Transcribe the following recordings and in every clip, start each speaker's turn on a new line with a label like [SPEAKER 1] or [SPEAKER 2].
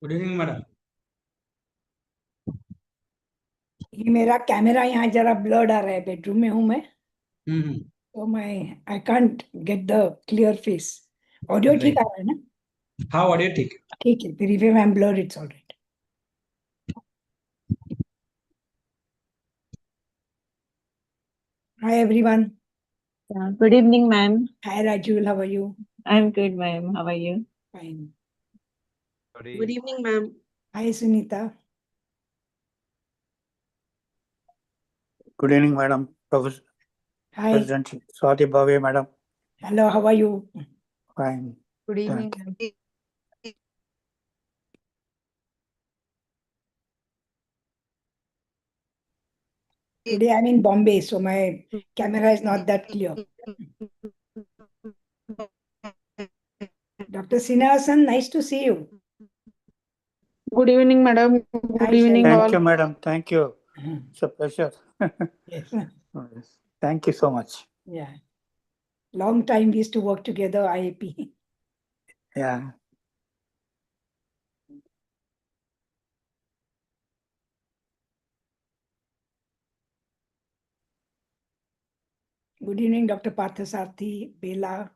[SPEAKER 1] Good evening madam.
[SPEAKER 2] ये मेरा camera यहाँ जरा ब्लर्ड आ रहा है, बेडरूम में हूँ मैं,
[SPEAKER 1] हम्म
[SPEAKER 2] तो मैं I can't get the clear face. Audio ठीक आ रहा है ना?
[SPEAKER 1] हाँ ऑडियो ठीक है।
[SPEAKER 2] ठीक है, फिर if I am blurred it's alright. Hi everyone.
[SPEAKER 3] Good evening, ma'am.
[SPEAKER 2] Hi Rajul, how are you?
[SPEAKER 3] I'm good, ma'am. How are you?
[SPEAKER 2] Fine.
[SPEAKER 4] Good evening, ma'am.
[SPEAKER 2] Hi Sunita.
[SPEAKER 5] Good evening, Madam Professor
[SPEAKER 2] hi.
[SPEAKER 5] President Swati Bhave, Madam.
[SPEAKER 2] Hello, how are you?
[SPEAKER 5] Fine.
[SPEAKER 3] Good evening,
[SPEAKER 5] Thank
[SPEAKER 3] ma'am.
[SPEAKER 2] Today I am in Bombay, so my camera is not that clear. Doctor Sinha Hasan, nice to see you.
[SPEAKER 4] Good evening, madam. Good
[SPEAKER 2] Hi,
[SPEAKER 4] evening,
[SPEAKER 2] Shailja.
[SPEAKER 5] Thank you,
[SPEAKER 4] all.
[SPEAKER 5] Madam. Thank you. It's a pleasure.
[SPEAKER 2] Yes.
[SPEAKER 5] Yes. Thank you so much.
[SPEAKER 2] Yeah. Long time we used to work together, IAP.
[SPEAKER 5] Yeah.
[SPEAKER 2] Good evening, Dr. Parthasarthi, Bela,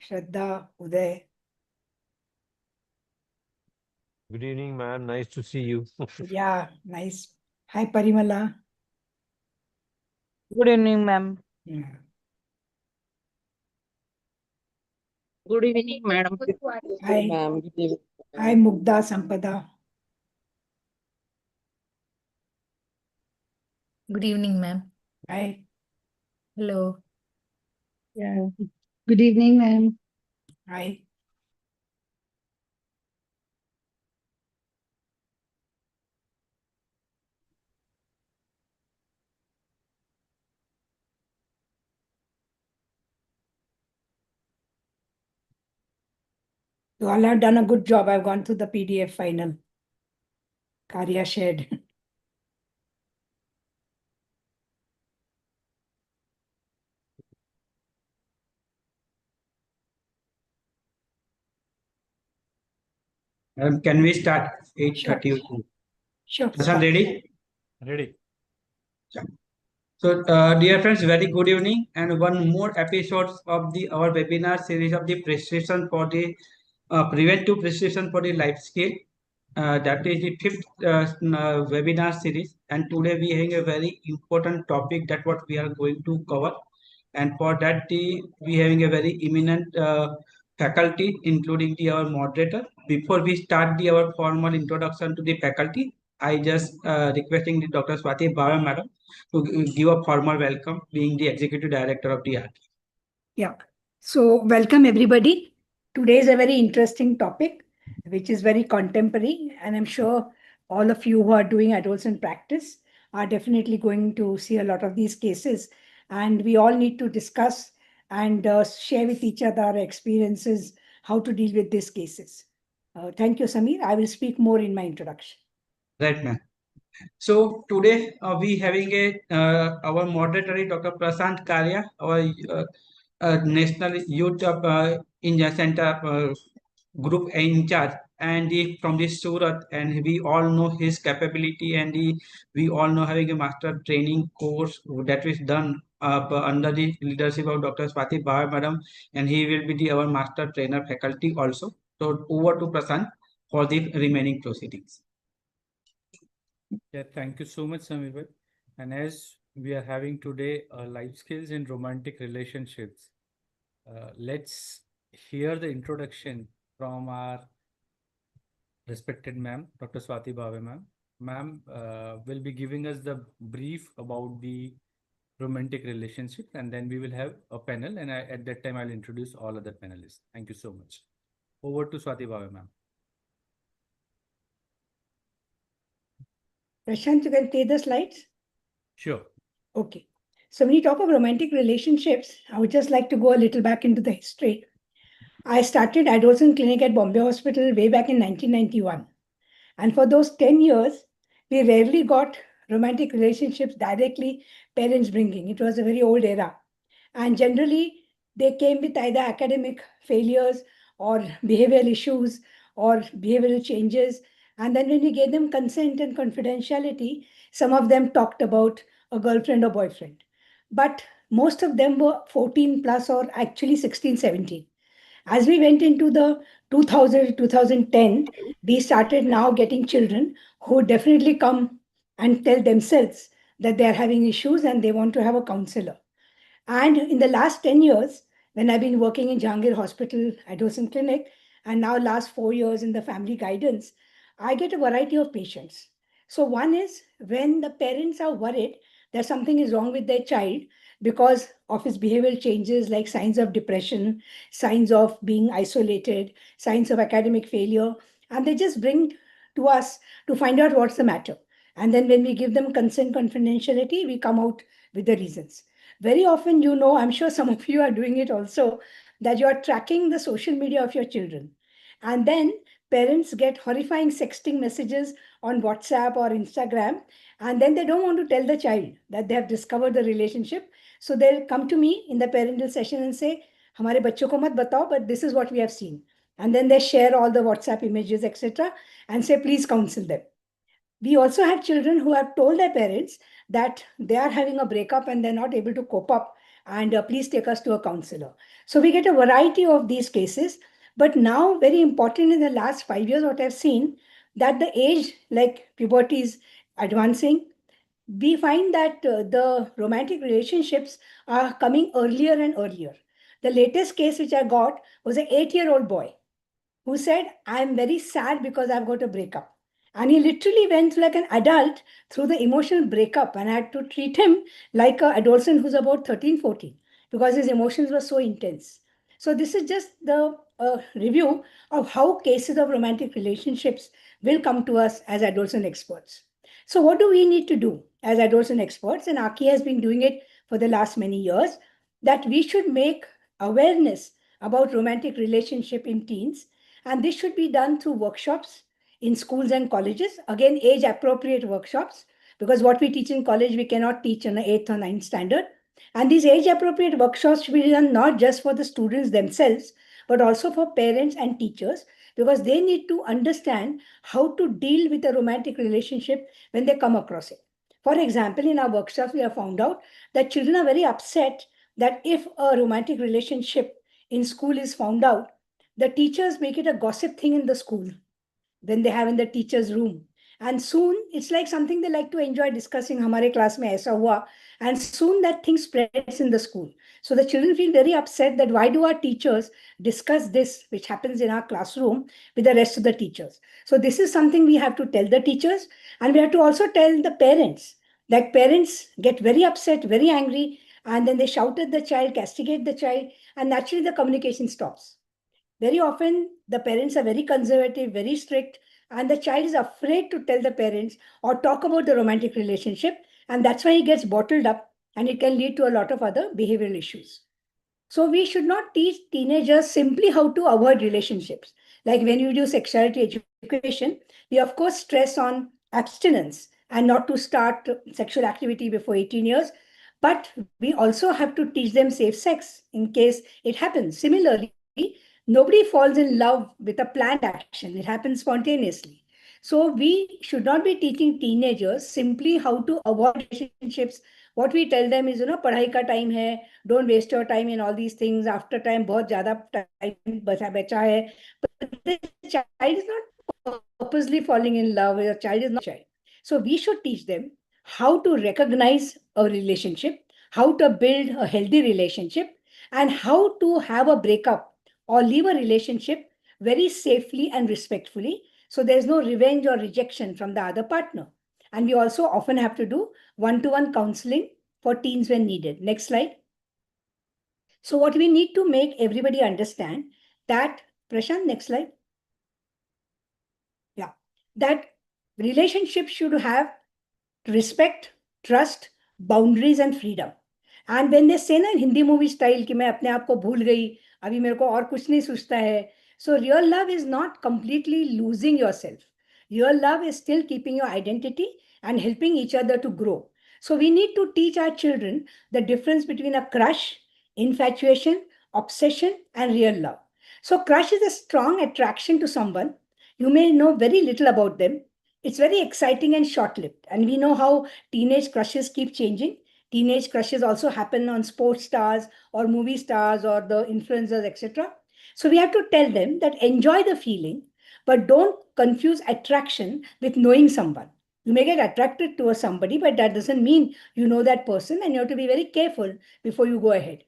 [SPEAKER 2] Shraddha, Uday.
[SPEAKER 6] Good evening, ma'am. Nice to see you.
[SPEAKER 2] Yeah, nice. Hi, Parimala.
[SPEAKER 4] Good evening, ma'am.
[SPEAKER 2] Yeah.
[SPEAKER 4] Good evening, madam.
[SPEAKER 2] Hi.
[SPEAKER 4] Ma'am. Good evening.
[SPEAKER 2] Hi, Mugdha, Sampada.
[SPEAKER 7] Good evening, ma'am.
[SPEAKER 2] Hi.
[SPEAKER 7] Hello.
[SPEAKER 4] Yeah. Good evening, ma'am.
[SPEAKER 2] Hi. You all have done a good job. I've gone through the PDF final. Karya shared.
[SPEAKER 1] Madam can we start 8:30?
[SPEAKER 2] Sure.
[SPEAKER 1] Hasan, ready?
[SPEAKER 6] Ready.
[SPEAKER 1] So, dear friends, very good evening, and one more episode of the our webinar series of the prescription for the preventive prescription for the life skill. That is the fifth webinar series, and today we having a very important topic that what we are going to cover, and for that we having a very eminent faculty, including our moderator. Before we start our formal introduction to the faculty, I just requesting the Dr. Swati Bhawe madam to give a formal welcome, being the executive director of the art.
[SPEAKER 2] Yeah. So, welcome everybody. Today is a very interesting topic, which is very contemporary, and I'm sure all of you who are doing adolescent practice are definitely going to see a lot of these cases, and we all need to discuss and share with each other our experiences, how to deal with these cases. Thank you, Samir. I will speak more in my introduction.
[SPEAKER 1] Right, ma'am. So today we having a our moderator Dr. Prashant Karya, our National Youth India Center group in charge, and from the Surat, and we all know his capability, and we all know having a master training course that is done under the leadership of Dr. Swati Bhawe madam, and he will be our master trainer faculty also. So over to Prashant for the remaining proceedings.
[SPEAKER 8] Yeah, thank you so much, Samir bhai. And as we are having today life skills in romantic relationships, let's hear the introduction from our respected ma'am, Dr. Swati Bhave ma'am. Ma'am will be giving us the brief about the romantic relationship, and then we will have a panel, and at that time I'll introduce all other panelists. Thank you so much. Over to Swati Bhave ma'am.
[SPEAKER 2] Prashant, you can take the slides?
[SPEAKER 8] Sure.
[SPEAKER 2] Okay. So when you talk of romantic relationships, I would just like to go a little back into the history. I started adolescent clinic at Bombay Hospital way back in 1991. And for those 10 years, we rarely got romantic relationships directly parents bringing. It was a very old era. And generally, they came with either academic failures or behavioral issues or behavioral changes. And then when we gave them consent and confidentiality, some of them talked about a girlfriend or boyfriend. But most of them were 14 plus or actually 16, 17. As we went into the 2000, 2010, we started now getting children who definitely come and tell themselves that they are having issues and they want to have a counselor. And in the last 10 years, when I've been working in Jahangir Hospital, Adolescent Clinic, and now last 4 years in the family guidance, I get a variety of patients. So one is when the parents are worried that something is wrong with their child because of his behavioral changes like signs of depression, signs of being isolated, signs of academic failure, and they just bring to us to find out what's the matter. And then when we give them consent confidentiality, we come out with the reasons. Very often, I'm sure some of you are doing it also, that you are tracking the social media of your children. And then parents get horrifying sexting messages on WhatsApp or Instagram. And then they don't want to tell the child that they have discovered the relationship. So they'll come to me in the parental session and say, हमारे बच्चों को मत बताओ, but this is what we have seen. And then they share all the WhatsApp images, etc., and say, please counsel them. We also have children who have told their parents that they are having a breakup and they're not able to cope up, and please take us to a counselor. So we get a variety of these cases. But now, very important in the last 5 years, what I've seen, that the age, like puberty is advancing, we find that the romantic relationships are coming earlier and earlier. The latest case which I got was an 8-year-old boy who said, I'm very sad because I've got a breakup. And he literally went like an adult through the emotional breakup, and I had to treat him like an adolescent who's about 13, 14, because his emotions were so intense. So this is just the review of how cases of romantic relationships will come to us as adolescent experts. So what do we need to do as adolescent experts? And AACCI has been doing it for the last many years, that we should make awareness about romantic relationship in teens, and this should be done through workshops in schools and colleges. Again, age appropriate workshops, because what we teach in college, we cannot teach in the 8th or 9th standard. And these age appropriate workshops should be done not just for the students themselves, but also for parents and teachers, because they need to understand how to deal with a romantic relationship when they come across it. For example, in our workshops, we have found out that children are very upset that if a romantic relationship in school is found out, the teachers make it a gossip thing in the school when they have in the teacher's room. And soon it's like something they like to enjoy discussing. Hamare class mein aisa hua. And soon that thing spreads in the school. So the children feel very upset that why do our teachers discuss this, which happens in our classroom, with the rest of the teachers? So this is something we have to tell the teachers, and we have to also tell the parents. That parents get very upset, very angry, and then they shout at the child, castigate the child, and naturally the communication stops. Very often, the parents are very conservative, very strict, and the child is afraid to tell the parents or talk about the romantic relationship. And that's why he gets bottled up, and it can lead to a lot of other behavioral issues. So we should not teach teenagers simply how to avoid relationships. Like when you do sexuality education, we of course stress on abstinence and not to start sexual activity before 18 years. But we also have to teach them safe sex in case it happens. Similarly, nobody falls in love with a planned action. It happens spontaneously. So we should not be teaching teenagers simply how to avoid relationships. What we tell them is, पढ़ाई का time है, don't waste your time in all these things. After time, बहुत ज़्यादा time बचा है. But the child is not purposely falling in love. The child is not a child. So we should teach them how to recognize a relationship, how to build a healthy relationship, and how to have a breakup or leave a relationship very safely and respectfully. So there's no revenge or rejection from the other partner. And we also often have to do one-to-one counseling for teens when needed. Next slide. So what we need to make everybody understand that, Prashant, next slide. Yeah, that relationship should have respect, trust, boundaries, and freedom. And when they say na in Hindi movie style कि मैं अपने आप को भूल गई, अभी मेरे को और कुछ नहीं सोचता है. So real love is not completely losing yourself. Real love is still keeping your identity and helping each other to grow. So we need to teach our children the difference between a crush, infatuation, obsession, and real love. So crush is a strong attraction to someone You may know very little about them. It's very exciting and short-lived. And we know how teenage crushes keep changing. Teenage crushes also happen on sports stars or movie stars or the influencers, etc. So we have to tell them that enjoy the feeling, but don't confuse attraction with knowing someone. You may get attracted to somebody, but that doesn't mean you know that person, and you have to be very careful before you go ahead.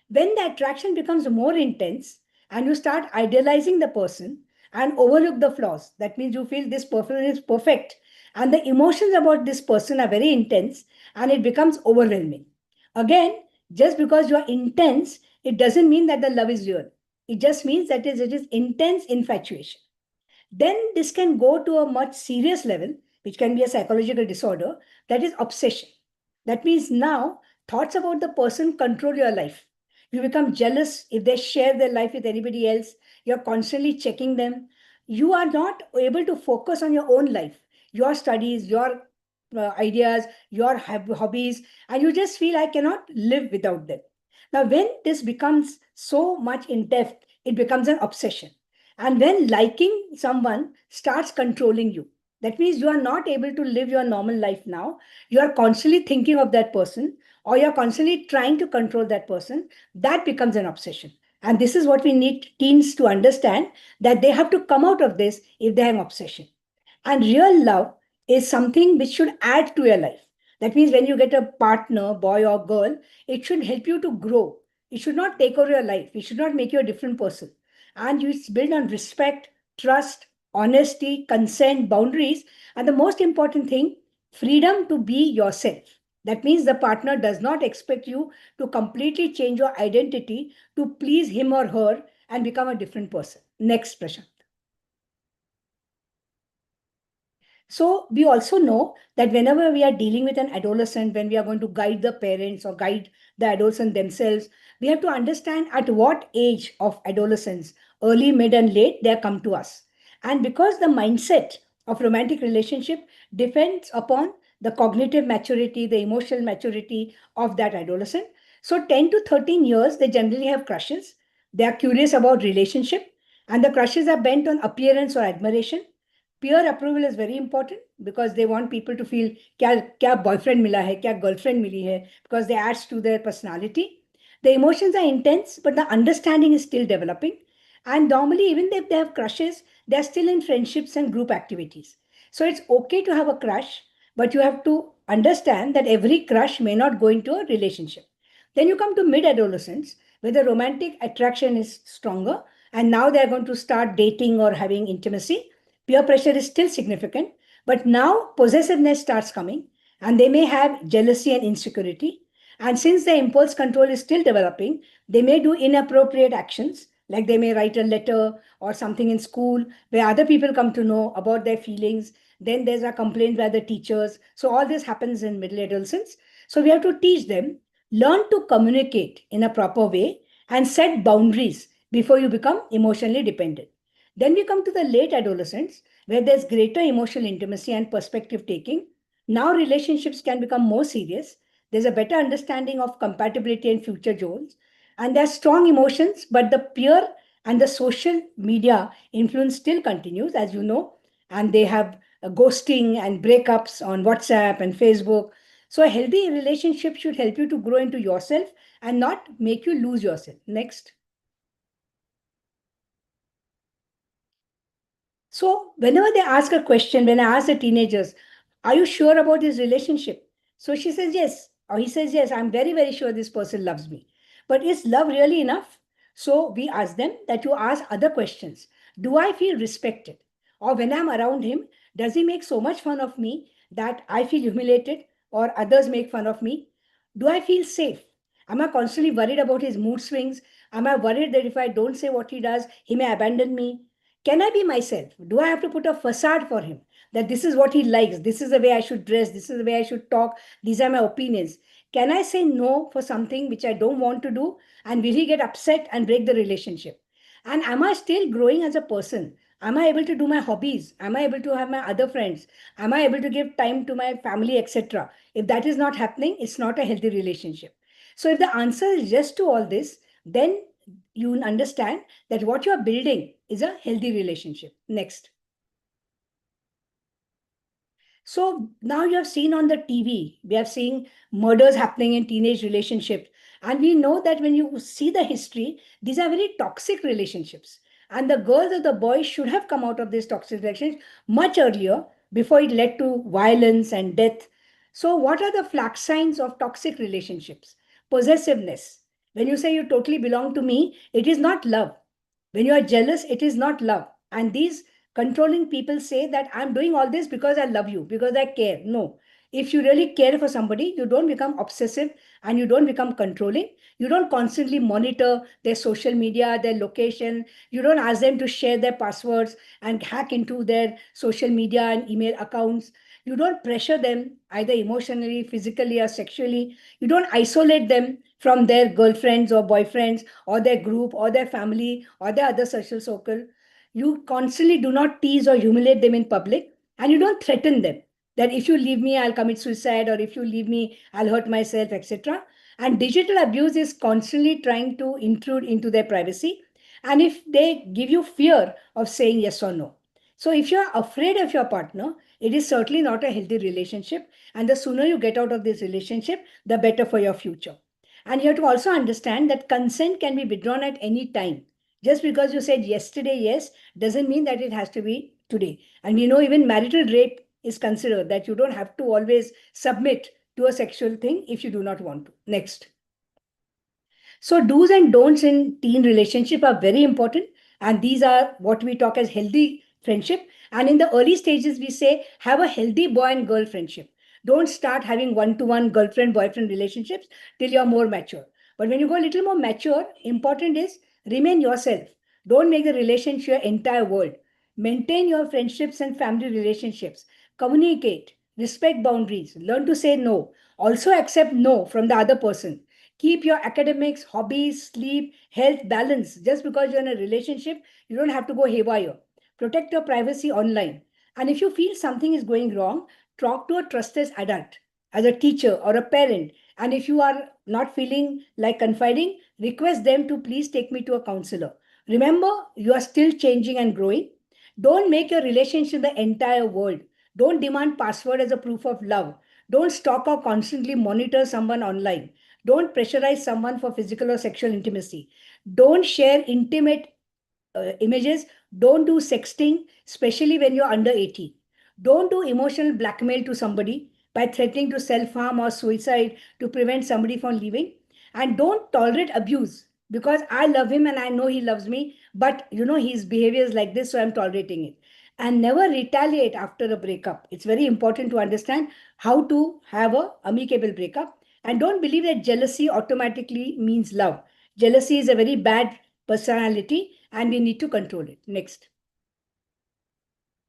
[SPEAKER 2] When the attraction becomes more intense and you start idealizing the person and overlook the flaws, that means you feel this person is perfect, and the emotions about this person are very intense and it becomes overwhelming. Again, just because you are intense, it doesn't mean that the love is real. It just means that it is intense infatuation. Then this can go to a much serious level, which can be a psychological disorder, that is obsession. That means now thoughts about the person control your life. You become jealous if they share their life with anybody else. You're constantly checking them. You are not able to focus on your own life, your studies, your ideas, your hobbies, and you just feel I cannot live without them. Now, when this becomes so much in depth, it becomes an obsession. And when liking someone starts controlling you, that means you are not able to live your normal life now. You are constantly thinking of that person, or you're constantly trying to control that person. That becomes an obsession. And this is what we need teens to understand, that they have to come out of this if they have an obsession. And real love is something which should add to your life. That means when you get a partner, boy or girl, it should help you to grow. It should not take over your life. It should not make you a different person. And you build on respect, trust, honesty, consent, boundaries, and the most important thing, freedom to be yourself. That means the partner does not expect you to completely change your identity to please him or her and become a different person. Next, Prashant. So we also know that whenever we are dealing with an adolescent, when we are going to guide the parents or guide the adolescent themselves, we have to understand at what age of adolescence, early, mid, and late, they come to us. And because the mindset of romantic relationship depends upon the cognitive maturity, the emotional maturity of that adolescent. So 10 to 13 years, they generally have crushes. They are curious about relationship, and the crushes are bent on appearance or admiration. Peer approval is very important because they want people to feel क्या क्या boyfriend मिला है, क्या girlfriend मिली है, because they adds to their personality. The emotions are intense, but the understanding is still developing. And normally, even if they have crushes, they're still in friendships and group activities. So it's okay to have a crush, but you have to understand that every crush may not go into a relationship. Then you come to mid-adolescence, where the romantic attraction is stronger, and now they're going to start dating or having intimacy. Peer pressure is still significant, but now possessiveness starts coming, and they may have jealousy and insecurity. And since the impulse control is still developing, they may do inappropriate actions, like they may write a letter or something in school where other people come to know about their feelings. Then there's a complaint by the teachers. So all this happens in middle adolescence. So we have to teach them, learn to communicate in a proper way and set boundaries before you become emotionally dependent. Then we come to the late adolescence, where there's greater emotional intimacy and perspective taking. Now relationships can become more serious. There's a better understanding of compatibility and future goals. And there's strong emotions, but the peer and the social media influence still continues, as you know. And they have ghosting and breakups on WhatsApp and Facebook. So a healthy relationship should help you to grow into yourself and not make you lose yourself. Next. So whenever they ask a question, when I ask the teenagers, are you sure about this relationship? So she says, yes. Or he says, yes, I'm very, very sure this person loves me. But is love really enough? So we ask them that you ask other questions. Do I feel respected? Or when I'm around him, does he make so much fun of me that I feel humiliated or others make fun of me? Do I feel safe? Am I constantly worried about his mood swings? Am I worried that if I don't say what he does, he may abandon me? Can I be myself? Do I have to put a facade for him that this is what he likes, this is the way I should dress, this is the way I should talk, these are my opinions? Can I say no for something which I don't want to do? And will he get upset and break the relationship? And am I still growing as a person? Am I able to do my hobbies? Am I able to have my other friends? Am I able to give time to my family, etc.? If that is not happening, it's not a healthy relationship. So if the answer is yes to all this, then you understand that what you are building is a healthy relationship. Next. So now you have seen on the TV, we have seen murders happening in teenage relationships. And we know that when you see the history, these are very toxic relationships. And the girls or the boys should have come out of these toxic relationships much earlier before it led to violence and death. So, what are the flag signs of toxic relationships? Possessiveness. When you say you totally belong to me, it is not love. When you are jealous, it is not love. And these controlling people say that I'm doing all this because I love you, because I care. No. If you really care for somebody, you don't become obsessive and you don't become controlling. You don't constantly monitor their social media, their location. You don't ask them to share their passwords and hack into their social media and email accounts. You don't pressure them either emotionally, physically, or sexually. You don't isolate them from their girlfriends or boyfriends or their group or their family or their other social circle. You constantly do not tease or humiliate them in public, and you don't threaten them that if you leave me, I'll commit suicide, or if you leave me, I'll hurt myself, etc. And digital abuse is constantly trying to intrude into their privacy. And if they give you fear of saying yes or no. So if you're afraid of your partner, it is certainly not a healthy relationship. And the sooner you get out of this relationship, the better for your future. And you have to also understand that consent can be withdrawn at any time. Just because you said yesterday yes doesn't mean that it has to be today. And we know even marital rape is considered that you don't have to always submit to a sexual thing if you do not want to. Next. So do's and don'ts in teen relationship are very important. And these are what we talk as healthy friendship. And in the early stages, we say have a healthy boy and girl friendship. Don't start having one-to-one girlfriend-boyfriend relationships till you're more mature. But when you go a little more mature, important is remain yourself. Don't make the relationship your entire world. Maintain your friendships and family relationships. Communicate, respect boundaries, learn to say no. Also accept no from the other person. Keep your academics, hobbies, sleep, health balanced. Just because you're in a relationship, you don't have to go haywire. Protect your privacy online. And if you feel something is going wrong, talk to a trusted adult, as a teacher or a parent. And if you are not feeling like confiding, request them to please take me to a counselor. Remember, you are still changing and growing. Don't make your relationship the entire world. Don't demand password as a proof of love. Don't stalk or constantly monitor someone online. Don't pressurize someone for physical or sexual intimacy. Don't share intimate images. Don't do sexting, especially when you're under 18. Don't do emotional blackmail to somebody by threatening to self harm or suicide to prevent somebody from leaving. And don't tolerate abuse because I love him and I know he loves me, but his behavior is like this, so I'm tolerating it. And never retaliate after a breakup. It's very important to understand how to have a amicable breakup. And don't believe that jealousy automatically means love. Jealousy is a very bad personality and we need to control it. Next.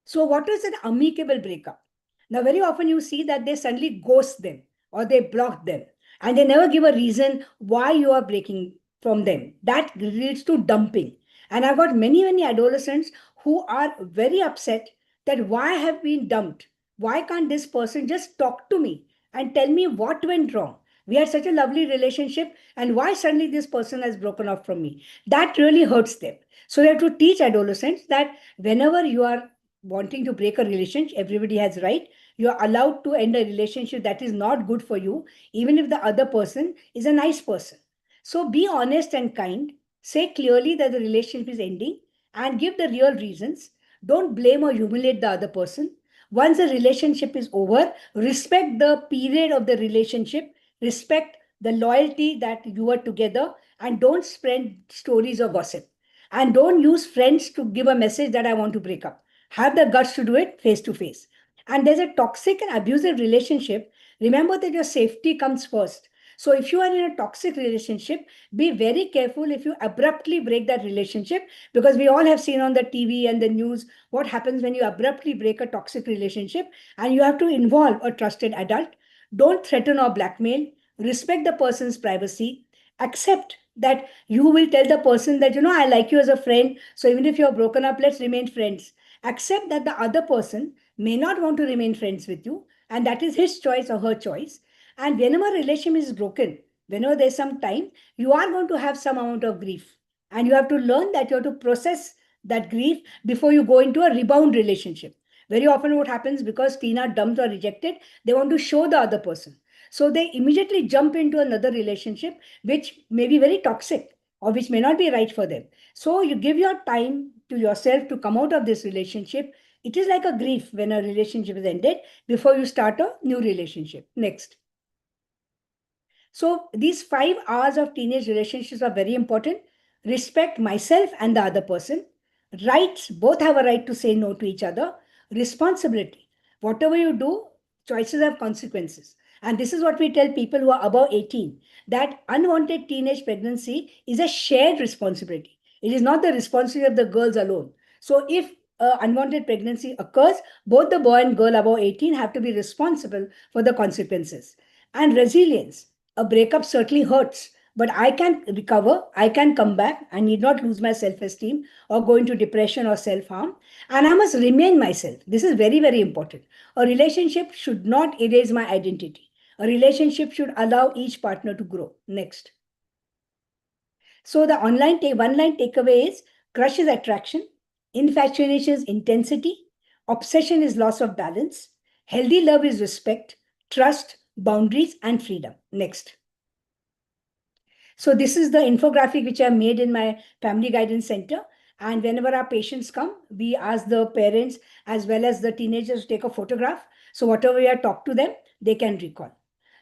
[SPEAKER 2] So what is an amicable breakup? Now, very often you see that they suddenly ghost them or they block them and they never give a reason why you are breaking from them. That leads to dumping. And I've got many, many adolescents who are very upset that why I have been dumped? Why can't this person just talk to me and tell me what went wrong? We had such a lovely relationship, and why suddenly this person has broken off from me? That really hurts them. So we have to teach adolescents that whenever you are wanting to break a relationship, everybody has right. You are allowed to end a relationship that is not good for you, even if the other person is a nice person. So be honest and kind. Say clearly that the relationship is ending and give the real reasons. Don't blame or humiliate the other person. Once the relationship is over, respect the period of the relationship, respect the loyalty that you were together, and don't spread stories or gossip. And don't use friends to give a message that I want to break up. Have the guts to do it face to face. And there's a toxic and abusive relationship. Remember that your safety comes first. So if you are in a toxic relationship, be very careful if you abruptly break that relationship, because we all have seen on the TV and the news what happens when you abruptly break a toxic relationship and you have to involve a trusted adult. Don't threaten or blackmail. Respect the person's privacy. Accept that you will tell the person that, I like you as a friend. So even if you're broken up, let's remain friends. Accept that the other person may not want to remain friends with you, and that is his choice or her choice. And whenever a relationship is broken, whenever there's some time, you are going to have some amount of grief. And you have to learn that you have to process that grief before you go into a rebound relationship. Very often what happens, because teen are dumped or rejected, they want to show the other person. So they immediately jump into another relationship, which may be very toxic or which may not be right for them. So you give your time to yourself to come out of this relationship. It is like a grief when a relationship is ended before you start a new relationship. Next. So these 5 hours of teenage relationships are very important. Respect myself and the other person. Rights, both have a right to say no to each other. Responsibility. Whatever you do, choices have consequences. And this is what we tell people who are above 18, that unwanted teenage pregnancy is a shared responsibility. It is not the responsibility of the girls alone. So if unwanted pregnancy occurs, both the boy and girl above 18 have to be responsible for the consequences. And resilience. A breakup certainly hurts, but I can recover, I can come back, I need not lose my self esteem or go into depression or self harm, and I must remain myself. This is very, very important. A relationship should not erase my identity. A relationship should allow each partner to grow. Next. So the one line takeaway is: crush is attraction, infatuation is intensity, obsession is loss of balance, healthy love is respect, trust, boundaries, and freedom. Next. So this is the infographic which I made in my family guidance center. And whenever our patients come, we ask the parents as well as the teenagers to take a photograph. So whatever we have talked to them, they can recall.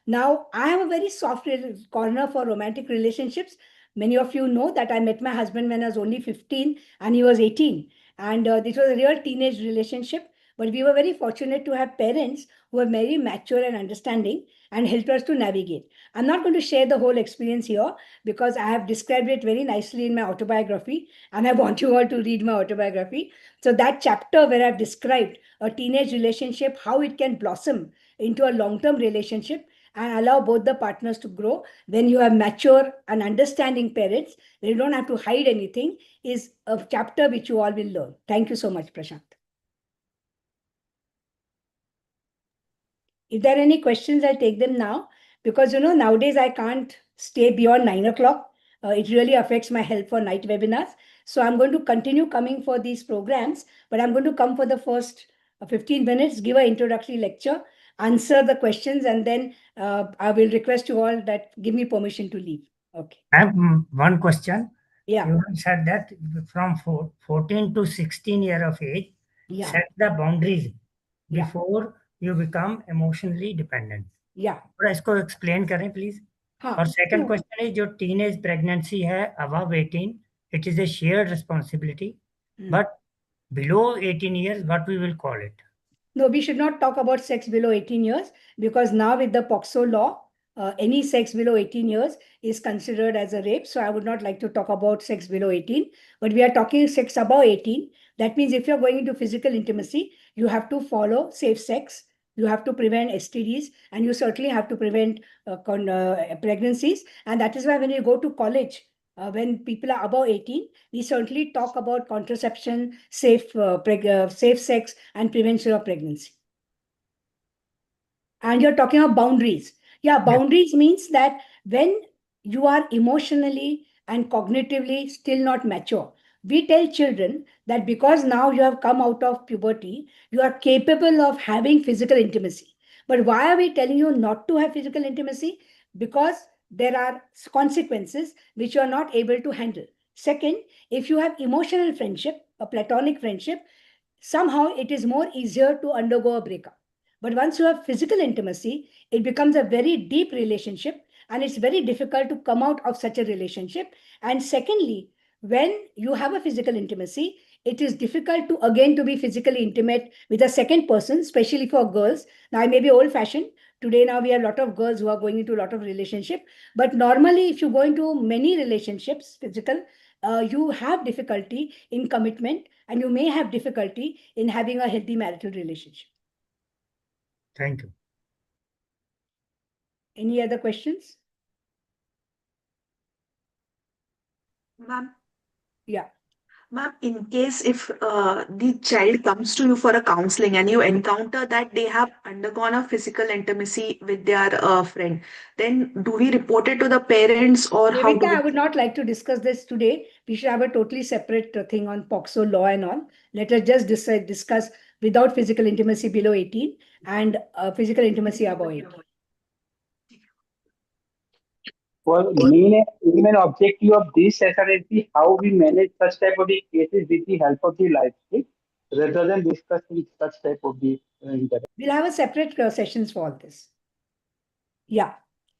[SPEAKER 2] Now, I have a very soft corner for romantic relationships. Many of you know that I met my husband when I was only 15 and he was 18. And this was a real teenage relationship. But we were very fortunate to have parents who were very mature and understanding and helped us to navigate. I'm not going to share the whole experience here because I have described it very nicely in my autobiography, and I want you all to read my autobiography. So that chapter where I've described a teenage relationship, how it can blossom into a long-term relationship and allow both the partners to grow when you have mature and understanding parents, where you don't have to hide anything, is a chapter which you all will learn. Thank you so much, Prashant. If there are any questions, I'll take them now, because nowadays I can't stay beyond 9 o'clock. It really affects my health for night webinars. So I'm going to continue coming for these programs, but I'm going to come for the first 15 minutes, give an introductory lecture, answer the questions, and then I will request you all that give me permission to leave. Okay.
[SPEAKER 9] I have one question.
[SPEAKER 2] Yeah.
[SPEAKER 9] You said that from 14 to 16 year of age,
[SPEAKER 2] Yeah.
[SPEAKER 9] set the boundaries
[SPEAKER 2] Yeah.
[SPEAKER 9] before you become emotionally dependent.
[SPEAKER 2] Yeah.
[SPEAKER 9] थोड़ा इसको explain करें please.
[SPEAKER 2] हाँ.
[SPEAKER 9] और second
[SPEAKER 2] So-
[SPEAKER 9] question is जो teenage pregnancy है above 18, it is a shared responsibility. But below 18 years, what we will call it?
[SPEAKER 2] No, we should not talk about sex below 18 years, because now with the POCSO law, any sex below 18 years is considered as a rape. So I would not like to talk about sex below 18, but we are talking sex above 18. That means if you're going into physical intimacy, you have to follow safe sex. You have to prevent STDs, and you certainly have to prevent pregnancies. And that is why when you go to college, when people are above 18, we certainly talk about contraception, safe sex, and prevention of pregnancy. And you're talking about boundaries. Yeah, boundaries means that when you are emotionally and cognitively still not mature, we tell children that because now you have come out of puberty, you are capable of having physical intimacy. But why are we telling you not to have physical intimacy? Because there are consequences which you are not able to handle. Second, if you have emotional friendship, a platonic friendship, somehow it is more easier to undergo a breakup. But once you have physical intimacy, it becomes a very deep relationship, and it's very difficult to come out of such a relationship. And secondly, when you have a physical intimacy, it is difficult to again to be physically intimate with a second person, especially for girls. Now, I may be old fashioned. Today, now we have a lot of girls who are going into a lot of relationship. But normally, if you go into many relationships, physical, you have difficulty in commitment, and you may have difficulty in having a healthy marital relationship.
[SPEAKER 9] Thank you.
[SPEAKER 2] Any other questions?
[SPEAKER 10] Ma'am,
[SPEAKER 2] Yeah.
[SPEAKER 10] Ma'am, in case if the child comes to you for a counseling and you encounter that they have undergone a physical intimacy with their friend, then do we report it to the parents or how do
[SPEAKER 2] Devika, I
[SPEAKER 10] we?
[SPEAKER 2] would not like to discuss this today. We should have a totally separate thing on POXO law and all. Let us just discuss without physical intimacy below 18 and physical intimacy above 18.
[SPEAKER 11] Well, main objective of this session is how we manage such type of the cases with the help of the life skill, rather than discussing such type of the interaction.
[SPEAKER 2] We'll have a separate sessions for all this. Yeah.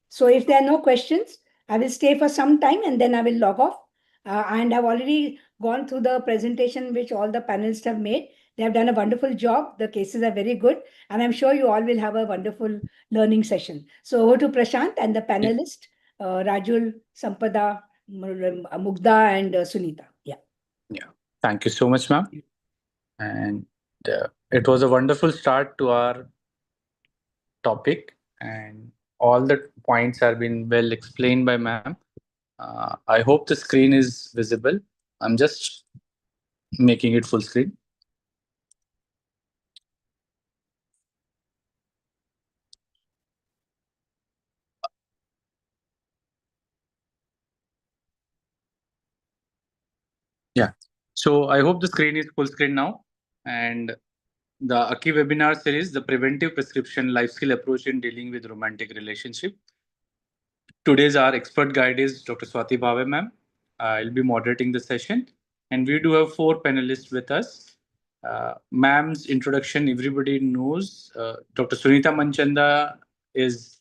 [SPEAKER 2] So if there are no questions, I will stay for some time and then I will log off. And I've already gone through the presentation which all the panelists have made. They have done a wonderful job. The cases are very good. And I'm sure you all will have a wonderful learning session. So over to Prashant and the panelists, Rajul, Sampada, Mugdha, and Sunita. Yeah.
[SPEAKER 12] Yeah. Thank you so much, ma'am. And it was a wonderful start to our topic, and all the points have been well explained by ma'am. I hope the screen is visible. I'm just making it full screen. Yeah. So I hope the screen is full screen now. And the AACCI webinar series, the Preventive Prescription Life Skill Approach in Dealing with Romantic Relationship. Today's our expert guide is Dr. Swati Bhave, ma'am. I'll be moderating the session. And we do have 4 panelists with us. Ma'am's introduction, everybody knows. Dr. Sunita Manchanda is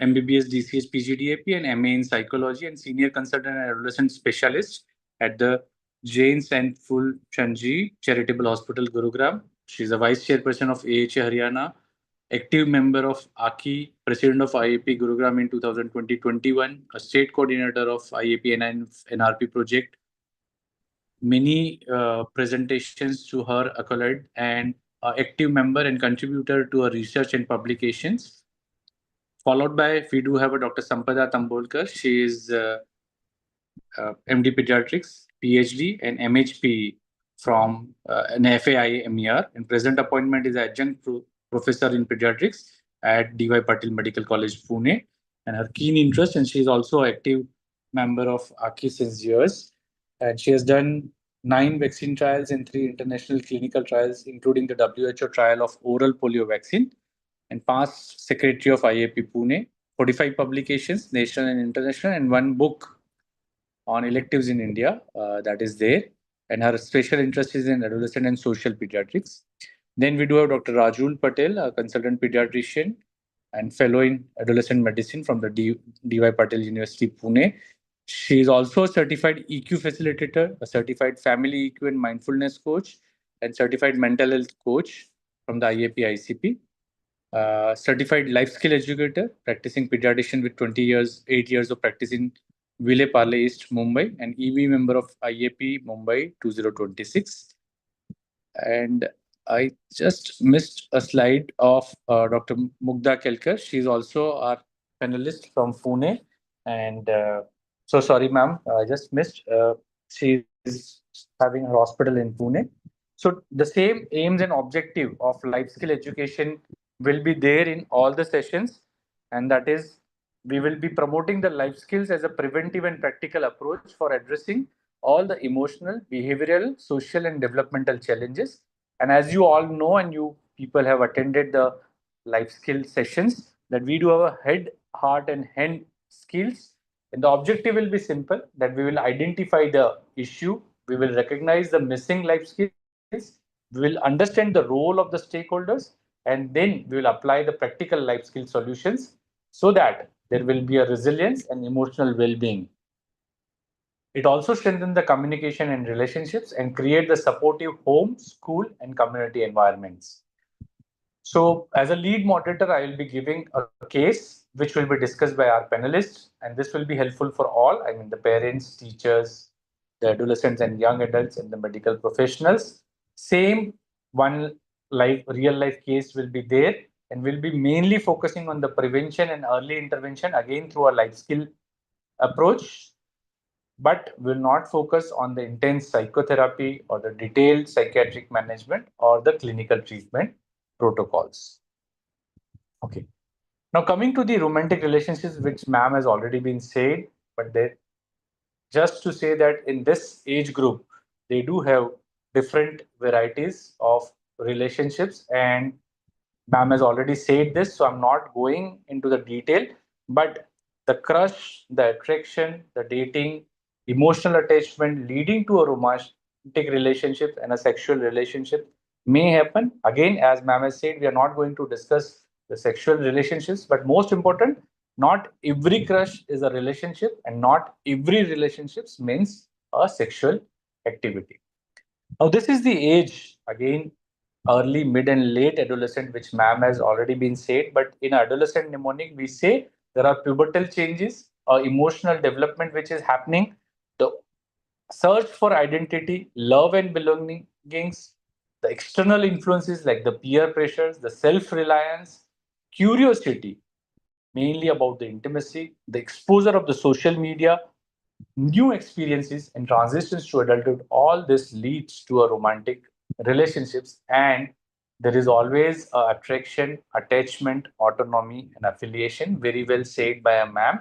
[SPEAKER 12] MBBS, DCS, PGDAP, and MA in Psychology, and Senior Consultant and Adolescent Specialist at the Jain Saint Fulchanji Charitable Hospital, Gurugram. She's a Vice Chairperson of AACCI Haryana, active member of AACCI, President of IAP Gurugram in 2020-21, a State Coordinator of IAP and NRP project, many presentations to her accolade, and active member and contributor to her research and publications. Followed by, we do have a Dr. Sampada Tambolkar. She is MD Pediatrics, PhD, and MHP from an FAI MER. And present appointment is adjunct professor in pediatrics at DY Patil Medical College, Pune. And her keen interest, and she is also active member of AACCI since years. And she has done 9 vaccine trials and 3 international clinical trials, including the WHO trial of oral polio vaccine, and past secretary of IAP Pune, 45 publications, national and international, and 1 book on electives in India that is there. And her special interest is in adolescent and social pediatrics. Then we do have Dr. Rajul Patel, a consultant pediatrician and fellow in adolescent medicine from the DY Patel University, Pune. She is also a certified EQ facilitator, a certified family EQ and mindfulness coach, and certified mental health coach from the IAP ICP. Certified life skill educator, practicing pediatrician with 8 years of practice in Vile Parle East, Mumbai, and EV member of IAP Mumbai 2026. And I just missed a slide of Dr. Mugdha Kelkar. She's also our panelist from Pune. And so sorry, ma'am, I just missed. She's having her hospital in Pune. So the same aims and objective of life skill education will be there in all the sessions. And that is, we will be promoting the life skills as a preventive and practical approach for addressing all the emotional, behavioral, social, and developmental challenges. And as you all know, and you people have attended the life skill sessions, that we do have a head, heart, and hand skills. And the objective will be simple, that we will identify the issue, we will recognize the missing life skills, we will understand the role of the stakeholders, and then we will apply the practical life skill solutions so that there will be a resilience and emotional well-being. It also strengthens the communication and relationships and create the supportive home, school, and community environments. So as a lead moderator, I will be giving a case which will be discussed by our panelists, and this will be helpful for all, I mean the parents, teachers, the adolescents and young adults, and the medical professionals. Same one real life case will be there, and we'll be mainly focusing on the prevention and early intervention, again through a life skill approach. but will not focus on the intense psychotherapy or the detailed psychiatric management or the clinical treatment protocols. Okay. Now coming to the romantic relationships, which ma'am has already been said, but just to say that in this age group, they do have different varieties of relationships, and ma'am has already said this, so I'm not going into the detail. But the crush, the attraction, the dating, emotional attachment leading to a romantic relationship and a sexual relationship may happen. Again, as ma'am has said, we are not going to discuss the sexual relationships, but most important, not every crush is a relationship, and not every relationships means a sexual activity. Now, this is the age, again, early, mid, and late adolescent, which ma'am has already been said. But in adolescent mnemonic, we say there are pubertal changes, emotional development which is happening, the search for identity, love and belongings, the external influences like the peer pressures, the self-reliance, curiosity, mainly about the intimacy, the exposure of the social media, new experiences and transitions to adulthood. All this leads to a romantic relationships, and there is always a attraction, attachment, autonomy, and affiliation. Very well said by a ma'am.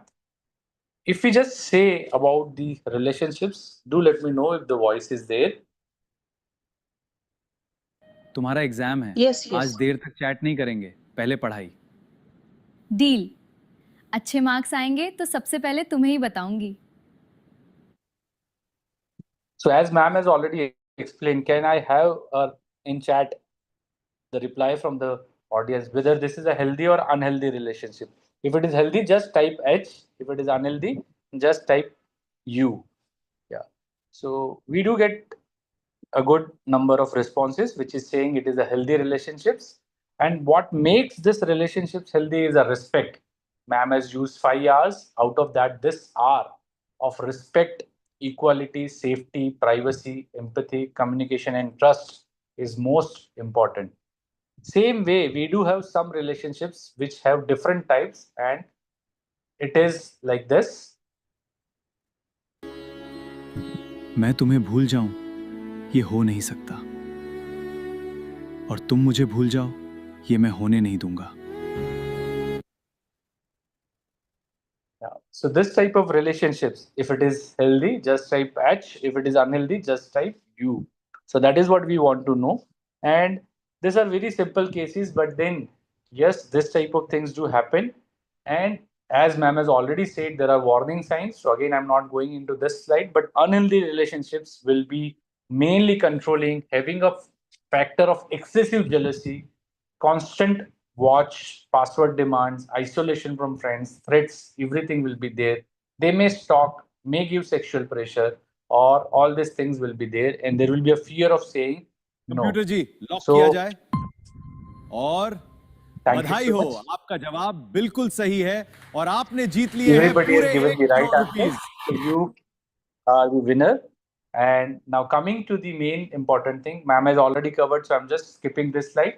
[SPEAKER 12] If we just say about the relationships, do let me know if the voice is there.
[SPEAKER 13] तुम्हारा exam है।
[SPEAKER 10] Yes,
[SPEAKER 13] आज
[SPEAKER 10] yes.
[SPEAKER 13] देर तक chat नहीं करेंगे, पहले पढ़ाई।
[SPEAKER 14] Deal. अच्छे marks आएंगे तो सबसे पहले तुम्हें ही बताऊंगी।
[SPEAKER 12] So as ma'am has already explained, can I have in chat the reply from the audience whether this is a healthy or unhealthy relationship? If it is healthy, just type H. If it is unhealthy, just type U. Yeah. So we do get a good number of responses, which is saying it is a healthy relationships. And what makes this relationships healthy is a respect. Ma'am has used 5 hours. Out of that, this hour of respect, equality, safety, privacy, empathy, communication, and trust is most important. Same way, we do have some relationships which have different types, and it is like this.
[SPEAKER 13] मैं तुम्हें भूल जाऊं, ये हो नहीं सकता, और तुम मुझे भूल जाओ, ये मैं होने नहीं दूंगा।
[SPEAKER 12] So this type of relationships, if it is healthy, just type H. If it is unhealthy, just type U. So that is what we want to know. And these are very simple cases, but then yes, this type of things do happen. And as ma'am has already said, there are warning signs. So again, I'm not going into this slide, but unhealthy relationships will be mainly controlling, having a factor of excessive jealousy, constant watch, password demands, isolation from friends, threats, everything will be there. They may stalk, may give sexual pressure, or all these things will be there, and there will be a fear of saying no.
[SPEAKER 13] Computer ji, lock
[SPEAKER 12] So,
[SPEAKER 13] किया जाए। और
[SPEAKER 12] thank you
[SPEAKER 13] बधाई
[SPEAKER 12] so
[SPEAKER 13] हो,
[SPEAKER 12] much.
[SPEAKER 13] आपका जवाब बिल्कुल सही है और आपने जीत लिए हैं
[SPEAKER 12] Everybody has
[SPEAKER 13] पूरे
[SPEAKER 12] given
[SPEAKER 13] 1
[SPEAKER 12] the right
[SPEAKER 13] crore
[SPEAKER 12] answer.
[SPEAKER 13] Rupees.
[SPEAKER 12] So you are the winner. And now coming to the main important thing, ma'am has already covered, so I'm just skipping this slide.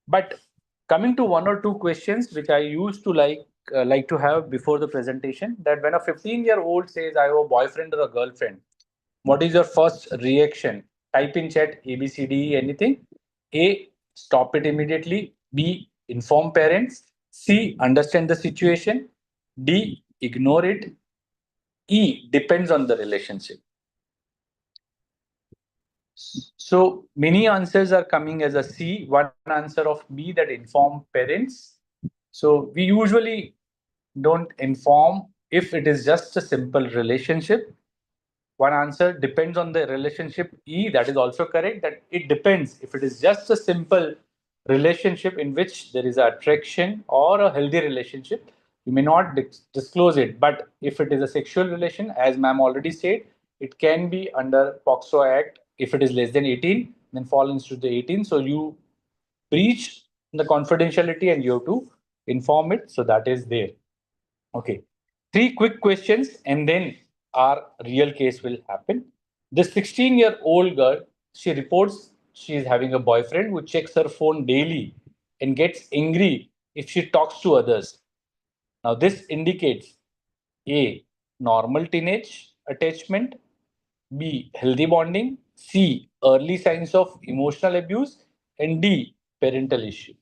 [SPEAKER 12] But coming to one or two questions which I used to like to have before the presentation, that when a 15-year-old says I have a boyfriend or a girlfriend, what is your first reaction? Type in chat ABCD anything. A, stop it immediately. B, inform parents. C, understand the situation. D, ignore it. E, depends on the relationship. So many answers are coming as a C. One answer of B, that inform parents. So we usually don't inform if it is just a simple relationship. One answer depends on the relationship. E, that is also correct, that it depends. If it is just a simple relationship in which there is attraction or a healthy relationship, you may not disclose it. But if it is a sexual relation, as ma'am already said, it can be under POXO Act. If it is less than 18, then fall into the 18. So you breach the confidentiality and you have to inform it. So that is there. Okay. 3 quick questions and then our real case will happen. The 16-year-old girl, she reports she is having a boyfriend who checks her phone daily and gets angry if she talks to others. Now, this indicates A, normal teenage, attachment, B. Healthy bonding, C. Early signs of emotional abuse, and D. Parental issue.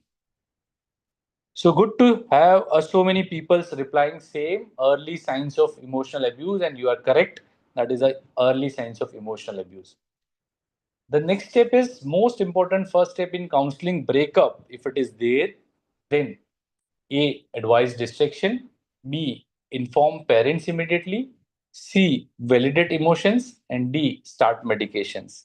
[SPEAKER 12] So good to have so many people replying same early signs of emotional abuse, and you are correct. That is a early signs of emotional abuse. The next step is most important first step in counseling breakup. If it is there, then A. Advise distraction. B. Inform parents immediately. C. Validate emotions. And D. Start medications.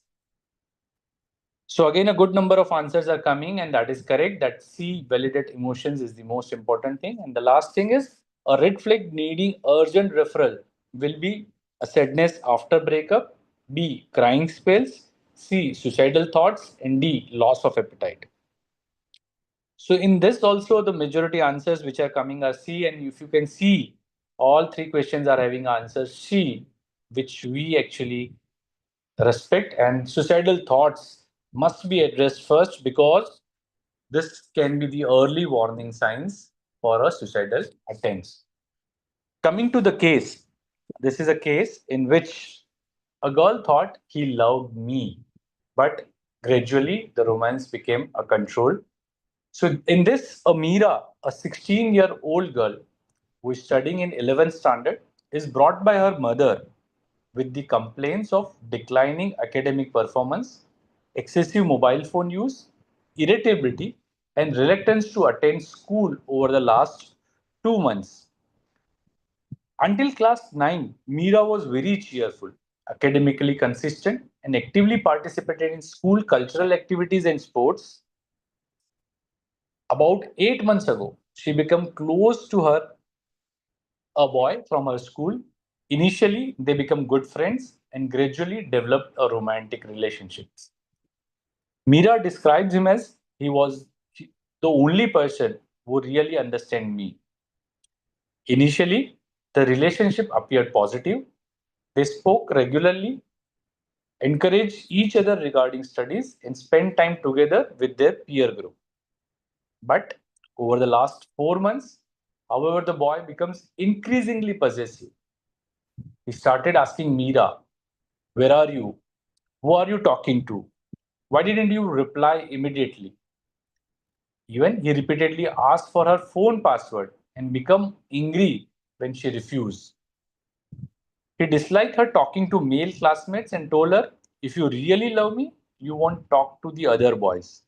[SPEAKER 12] So again, a good number of answers are coming, and that is correct. That C. Validate emotions is the most important thing. And the last thing is a red flag needing urgent referral will be a sadness after breakup. B. Crying spells. C. Suicidal thoughts. And D. Loss of appetite. So in this also the majority answers which are coming are C, and if you can see all three questions are having answers C, which we actually respect, and suicidal thoughts must be addressed first because this can be the early warning signs for a suicidal attempts. Coming to the case, this is a case in which a girl thought he loved me, but gradually the romance became a control. So in this, Amira, a 16-year-old girl who is studying in 11th standard, is brought by her mother with the complaints of declining academic performance, excessive mobile phone use, irritability, and reluctance to attend school over the last 2 months. Until class 9, Meera was very cheerful, academically consistent, and actively participated in school cultural activities and sports. About 8 months ago, she became close to a boy from her school. Initially, they become good friends and gradually developed a romantic relationship. Meera describes him as he was the only person who really understand me. Initially, the relationship appeared positive. They spoke regularly, encouraged each other regarding studies, and spent time together with their peer group. But over the last 4 months, however, the boy becomes increasingly possessive. He started asking Meera, "Where are you? Who are you talking to? Why didn't you reply immediately?" Even he repeatedly asked for her phone password and become angry when she refused. He disliked her talking to male classmates and told her, "If you really love me, you won't talk to the other boys."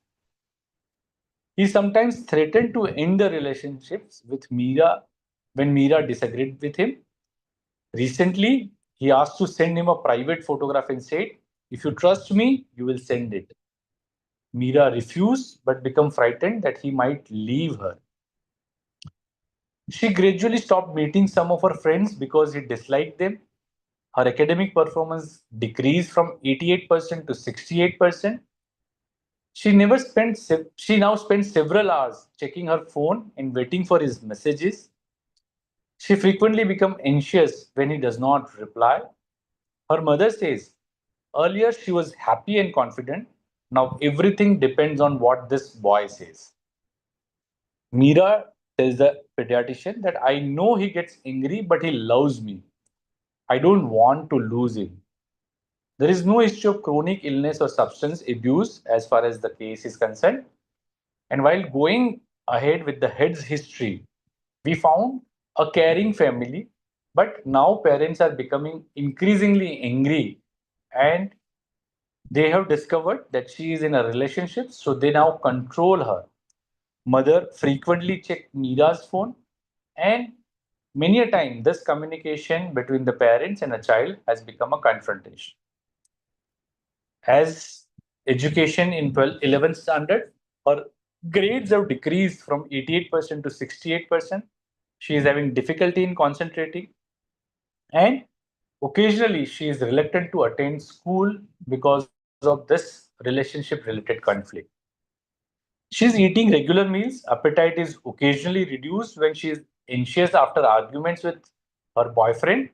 [SPEAKER 12] He sometimes threatened to end the relationships with Meera when Meera disagreed with him. Recently, he asked to send him a private photograph and said, "If you trust me, you will send it." Meera refused but became frightened that he might leave her. She gradually stopped meeting some of her friends because he disliked them. Her academic performance decreased from 88% to 68%. She now spends several hours checking her phone and waiting for his messages. She frequently becomes anxious when he does not reply. Her mother says, "Earlier she was happy and confident. Now everything depends on what this boy says." Meera tells the pediatrician that, "I know he gets angry, but he loves me. I don't want to lose him." There is no issue of chronic illness or substance abuse as far as the case is concerned. And while going ahead with the head's history, we found a caring family, but now parents are becoming increasingly angry and they have discovered that she is in a relationship, so they now control her. Mother frequently check Meera's phone, and many a time this communication between the parents and a child has become a confrontation. As education in 11th standard, her grades have decreased from 88% to 68%. She is having difficulty in concentrating, and occasionally she is reluctant to attend school because of this relationship related conflict. She's eating regular meals. Appetite is occasionally reduced when she is anxious after arguments with her boyfriend.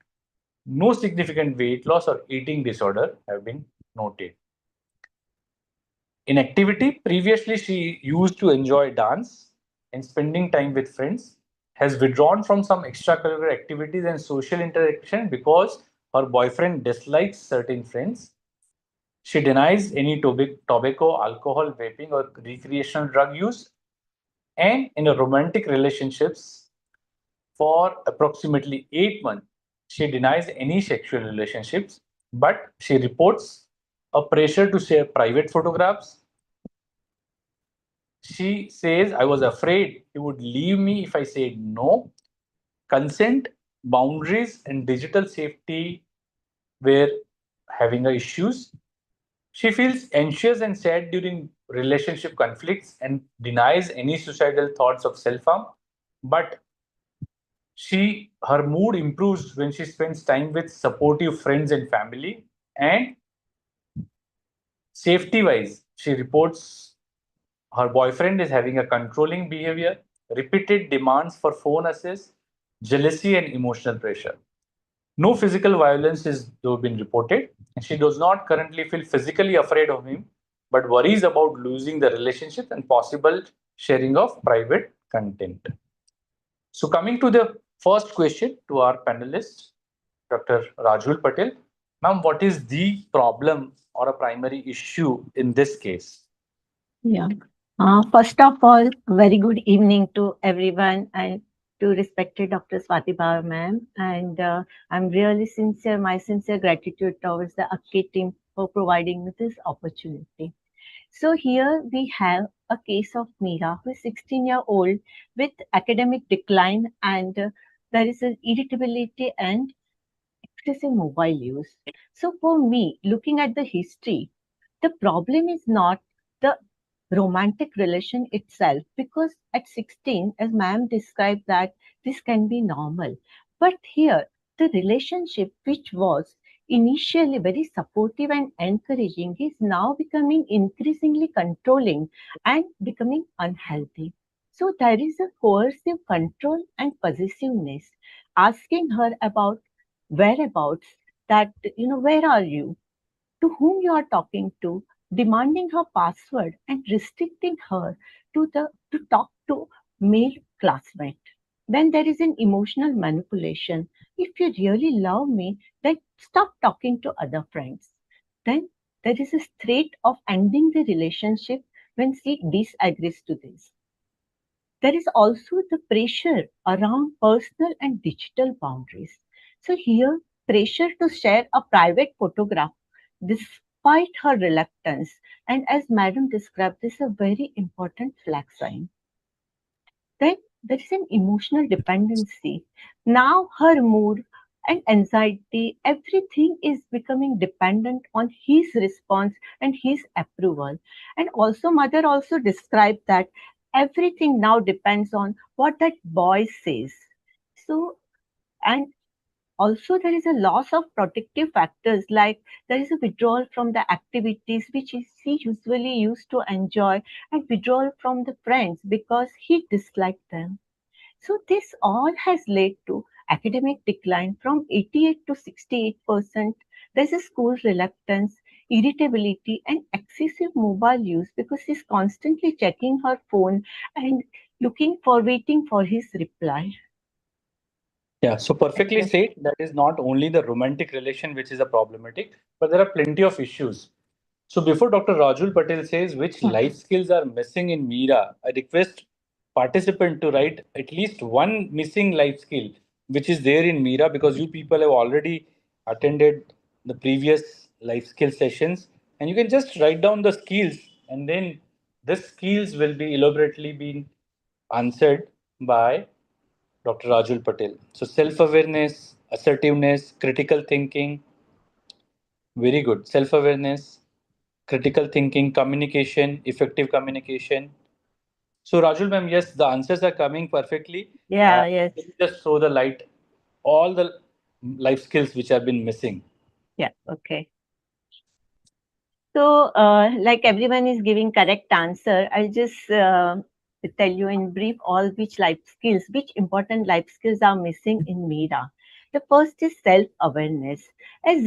[SPEAKER 12] No significant weight loss or eating disorder have been noted. In activity, previously she used to enjoy dance and spending time with friends, has withdrawn from some extracurricular activities and social interaction because her boyfriend dislikes certain friends. She denies any tobacco, alcohol, vaping, or recreational drug use. And in a romantic relationships, for approximately 8 months, she denies any sexual relationships, but she reports a pressure to share private photographs. She says, I was afraid he would leave me if I said no. Consent, boundaries, and digital safety were having issues. She feels anxious and sad during relationship conflicts and denies any suicidal thoughts of self harm. But her mood improves when she spends time with supportive friends and family. And safety wise, she reports her boyfriend is having a controlling behavior, repeated demands for phone access, jealousy, and emotional pressure. No physical violence is though been reported, and she does not currently feel physically afraid of him, but worries about losing the relationship and possible sharing of private content. So, coming to the first question to our panelist, Dr. Rajul Patel, ma'am, what is the problem or a primary issue in this case?
[SPEAKER 3] Yeah. First of all, very good evening to everyone and to respected Dr. Swati Bhava ma'am. And I'm really sincere, my sincere gratitude towards the AACCI team for providing me this opportunity. So here we have a case of Meera, who is 16-year-old with academic decline, and there is an irritability and excessive mobile use. So for me, looking at the history, the problem is not the romantic relation itself, because at 16, as ma'am described, that this can be normal. But here, the relationship which was initially very supportive and encouraging is now becoming increasingly controlling and becoming unhealthy. So there is a coercive control and possessiveness, asking her about whereabouts, that, where are you, to whom you are talking to, demanding her password and restricting her to talk to male classmate. Then there is an emotional manipulation. If you really love me, then stop talking to other friends. Then there is a threat of ending the relationship when she disagrees to this. There is also the pressure around personal and digital boundaries. So here, pressure to share a private photograph despite her reluctance. And as Madam described, this is a very important flag sign. Then there is an emotional dependency. Now her mood and anxiety, everything is becoming dependent on his response and his approval. And also, mother also described that everything now depends on what that boy says. So, and also there is a loss of protective factors, like there is a withdrawal from the activities which he usually used to enjoy, and withdrawal from the friends because he disliked them. So this all has led to academic decline from 88 to 68%. There's a school reluctance, irritability, and excessive mobile use because she's constantly checking her phone and waiting for his reply.
[SPEAKER 12] Yeah, so perfectly said. That is not only the romantic relation which is a problematic, but there are plenty of issues. So before Dr. Rajul Patel says which life skills are missing in Meera, I request participant to write at least one missing life skill which is there in Meera, because you people have already attended the previous life skill sessions, and you can just write down the skills, and then these skills will be elaborately being answered by Dr. Rajul Patel. So self-awareness, assertiveness, critical thinking, very good. Self-awareness, critical thinking, communication, effective communication. So Rajul ma'am, yes, the answers are coming perfectly.
[SPEAKER 3] Yes.
[SPEAKER 12] Let me just throw the light, all the life skills which have been missing.
[SPEAKER 3] Yeah, okay. So, like everyone is giving correct answer, I'll just tell you in brief all which important life skills are missing in Meera. The first is self-awareness. As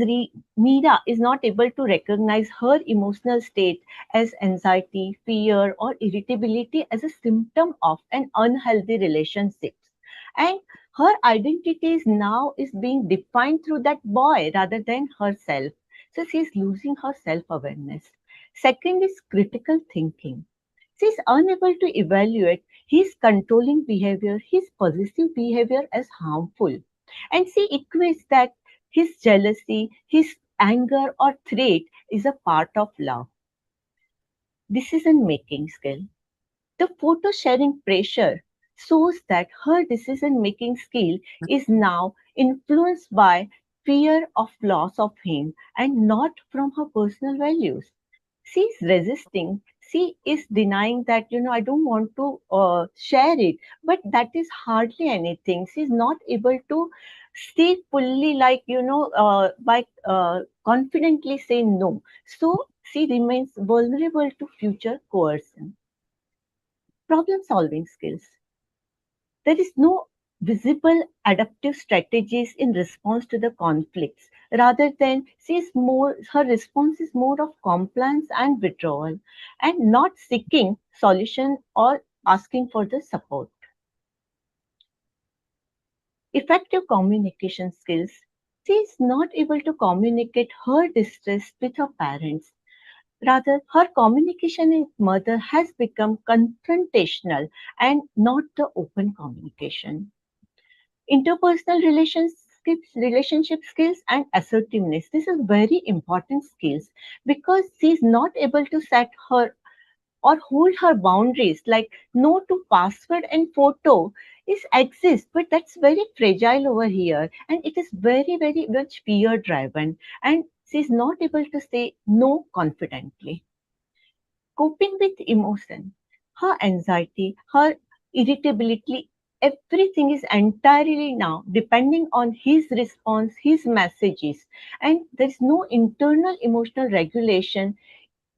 [SPEAKER 3] Meera is not able to recognize her emotional state as anxiety, fear, or irritability as a symptom of an unhealthy relationship. And her identity is now is being defined through that boy rather than herself. So she's losing her self-awareness. Second is critical thinking. She's unable to evaluate his controlling behavior, his possessive behavior as harmful. And she equates that his jealousy, his anger or threat is a part of love. Decision making skill. The photo sharing pressure shows that her decision making skill is now influenced by fear of loss of him and not from her personal values. She is resisting. She is denying that, I don't want to share it, but that is hardly anything. She is not able to stay fully, like, by confidently say no. So she remains vulnerable to future coercion. Problem solving skills. There is no visible adaptive strategies in response to the conflicts. Rather than her response is more of compliance and withdrawal and not seeking solution or asking for the support. Effective communication skills. She is not able to communicate her distress with her parents. Rather, her communication with mother has become confrontational and not the open communication. Interpersonal relationship skills and assertiveness. This is very important skills because she is not able to set her or hold her boundaries like no to password and photo is exist, but that's very fragile over here and it is very, very much fear driven and she's not able to say no confidently. Coping with emotion, her anxiety, her irritability, everything is entirely now depending on his response, his messages, and there's no internal emotional regulation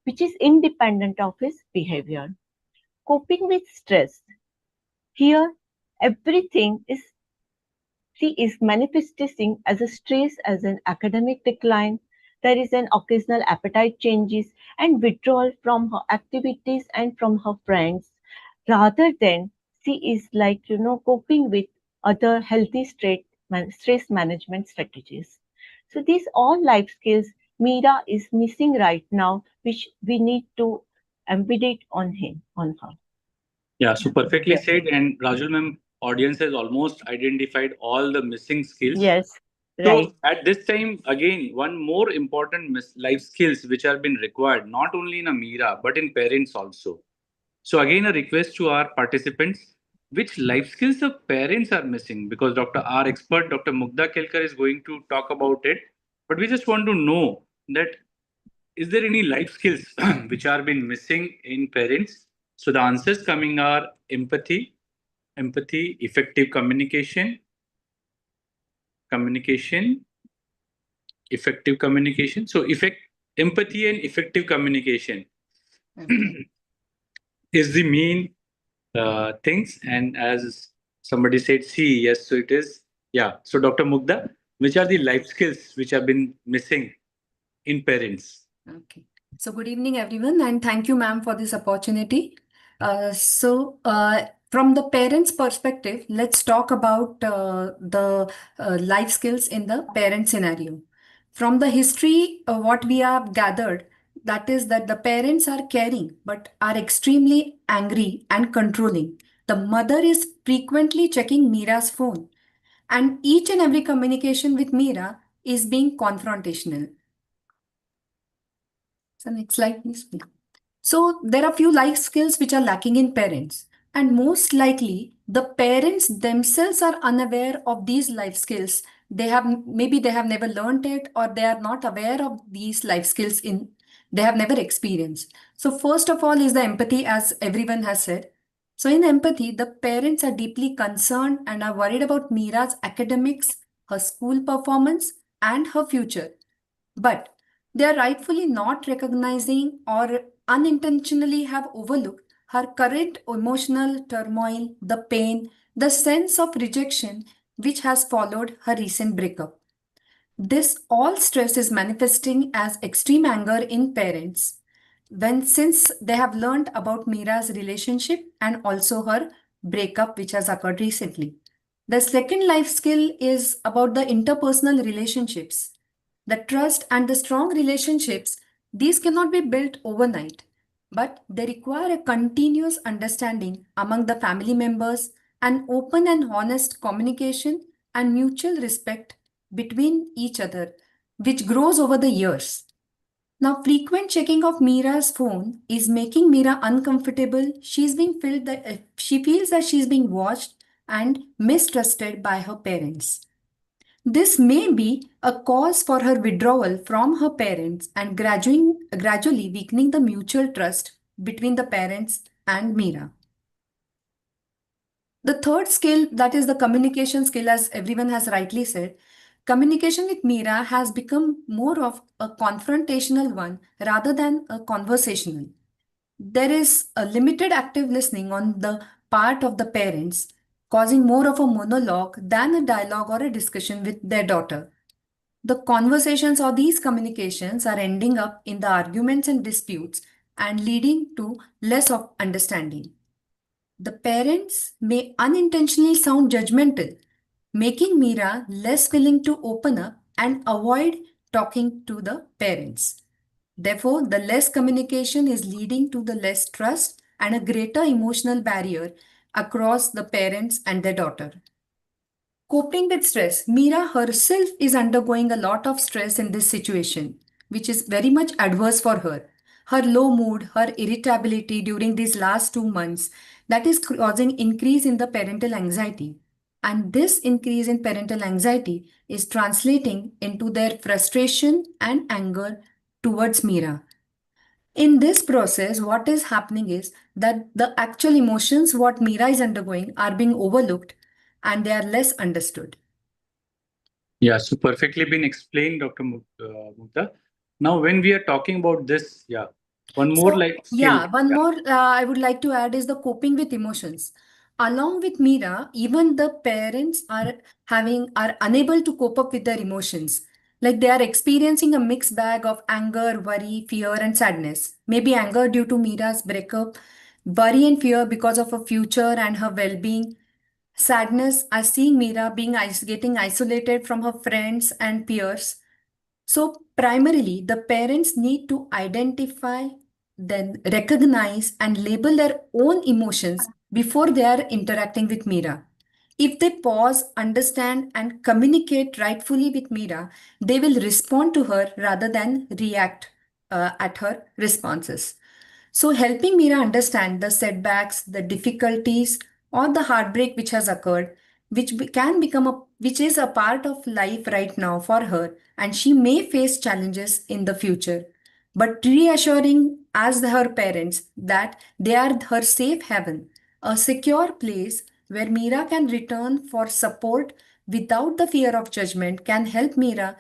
[SPEAKER 3] which is independent of his behavior. Coping with stress, here everything is she is manifesting as a stress, as an academic decline. There is an occasional appetite changes and withdrawal from her activities and from her friends, rather than she is like, coping with other healthy stress management strategies. So these all life skills Meera is missing right now, which we need to embed it on her.
[SPEAKER 12] Yeah, so perfectly said. And Rajul ma'am, audience has almost identified all the missing skills.
[SPEAKER 3] Yes,
[SPEAKER 12] So
[SPEAKER 3] right.
[SPEAKER 12] at this time, again, one more important life skills which are been required not only in a Mira but in parents also. So again, a request to our participants: which life skills the parents are missing? Because our expert, Dr. Mugdha Kelkar, is going to talk about it. But we just want to know that is there any life skills which are been missing in parents? So the answers coming are empathy, effective communication, effective communication. So empathy and effective communication is the main things. And as somebody said, see, yes, so it is. Yeah. So Dr. Mugdha, which are the life skills which have been missing in parents?
[SPEAKER 15] Okay. So good evening, everyone, and thank you, ma'am, for this opportunity. From the parents' perspective, let's talk about the life skills in the parent scenario. From the history, what we have gathered, that is that the parents are caring but are extremely angry and controlling. The mother is frequently checking Mira's phone, and each and every communication with Mira is being confrontational. So next slide, please. So there are few life skills which are lacking in parents, and most likely the parents themselves are unaware of these life skills. They have never learned it, or they are not aware of these life skills they have never experienced. So first of all is the empathy, as everyone has said. So in empathy, the parents are deeply concerned and are worried about Mira's academics, her school performance, and her future. But they are rightfully not recognizing or unintentionally have overlooked her current emotional turmoil, the pain, the sense of rejection which has followed her recent breakup. This all stress is manifesting as extreme anger in parents since they have learned about Mira's relationship and also her breakup which has occurred recently. The second life skill is about the interpersonal relationships. The trust and the strong relationships, these cannot be built overnight, but they require a continuous understanding among the family members, an open and honest communication, and mutual respect between each other, which grows over the years. Now, frequent checking of Mira's phone is making Mira uncomfortable. She feels that she's being watched and mistrusted by her parents. This may be a cause for her withdrawal from her parents and gradually weakening the mutual trust between the parents and Mira. The third skill, that is the communication skill, as everyone has rightly said, communication with Mira has become more of a confrontational one rather than a conversational. There is a limited active listening on the part of the parents, causing more of a monologue than a dialogue or a discussion with their daughter. The conversations or these communications are ending up in the arguments and disputes and leading to less of understanding. The parents may unintentionally sound judgmental, making Mira less willing to open up and avoid talking to the parents. Therefore, the less communication is leading to the less trust and a greater emotional barrier across the parents and their daughter. Coping with stress. Mira herself is undergoing a lot of stress in this situation, which is very much adverse for her. Her low mood, her irritability during these last 2 months, that is causing increase in the parental anxiety. And this increase in parental anxiety is translating into their frustration and anger towards Mira. In this process, what is happening is that the actual emotions what Mira is undergoing are being overlooked and they are less understood.
[SPEAKER 12] Yeah, so perfectly been explained, Dr. Mukta. Now, when we are talking about this, one more skill.
[SPEAKER 15] One more I would like to add is the coping with emotions. Along with Mira, even the parents are unable to cope up with their emotions. Like they are experiencing a mixed bag of anger, worry, fear, and sadness. Maybe anger due to Mira's breakup, worry and fear because of her future and her well-being, sadness as seeing Mira getting isolated from her friends and peers. So, primarily, the parents need to identify, then recognize, and label their own emotions before they are interacting with Mira. If they pause, understand, and communicate rightfully with Mira, they will respond to her rather than react at her responses. So, helping Mira understand the setbacks, the difficulties, or the heartbreak which has occurred, which is a part of life right now for her, and she may face challenges in the future. But reassuring as her parents that they are her safe haven, a secure place where Mira can return for support without the fear of judgment can help Mira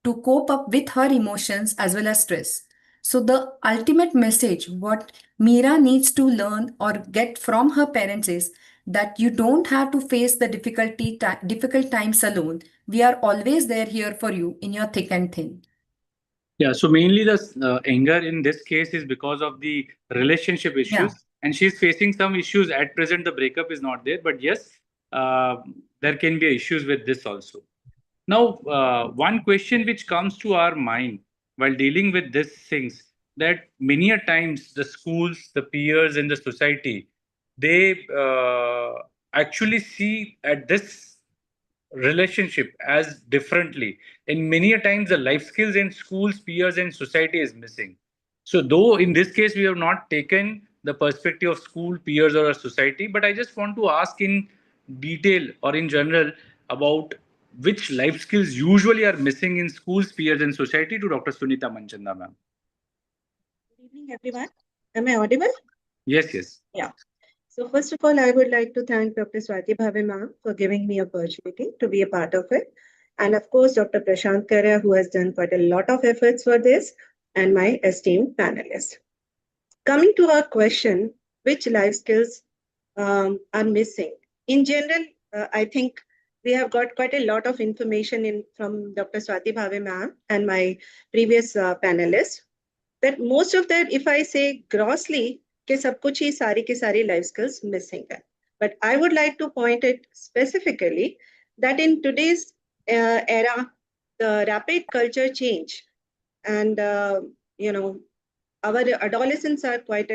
[SPEAKER 15] to cope up with her emotions as well as stress. So, the ultimate message, what Mira needs to learn or get from her parents is that you don't have to face the difficult times alone. We are always there here for you in your thick and thin.
[SPEAKER 12] Yeah, so mainly the anger in this case is because of the relationship issues, and she's facing some issues at present. The breakup is not there, but yes, there can be issues with this also. Now, one question which comes to our mind while dealing with these things, that many a times the schools, the peers, and the society, they actually see at this relationship as differently, and many a times the life skills in schools, peers, and society is missing. So though in this case we have not taken the perspective of school, peers, or a society, but I just want to ask in detail or in general about which life skills usually are missing in schools, peers, and society to Dr. Sunita Manchanda ma'am.
[SPEAKER 16] Good evening, everyone. Am I audible?
[SPEAKER 12] Yes.
[SPEAKER 16] Yeah. So first of all, I would like to thank Dr. Swati Bhave ma'am for giving me opportunity to be a part of it. And of course, Dr. Prashant Karya, who has done quite a lot of efforts for this, and my esteemed panelists. Coming to our question, which life skills are missing? In general, I think we have got quite a lot of information from Dr. Swati Bhave ma'am and my previous panelists, that most of that, if I say grossly, कि सब कुछ ही सारी की सारी life skills missing है. But I would like to point it specifically that in today's era, the rapid culture change and our adolescents are quite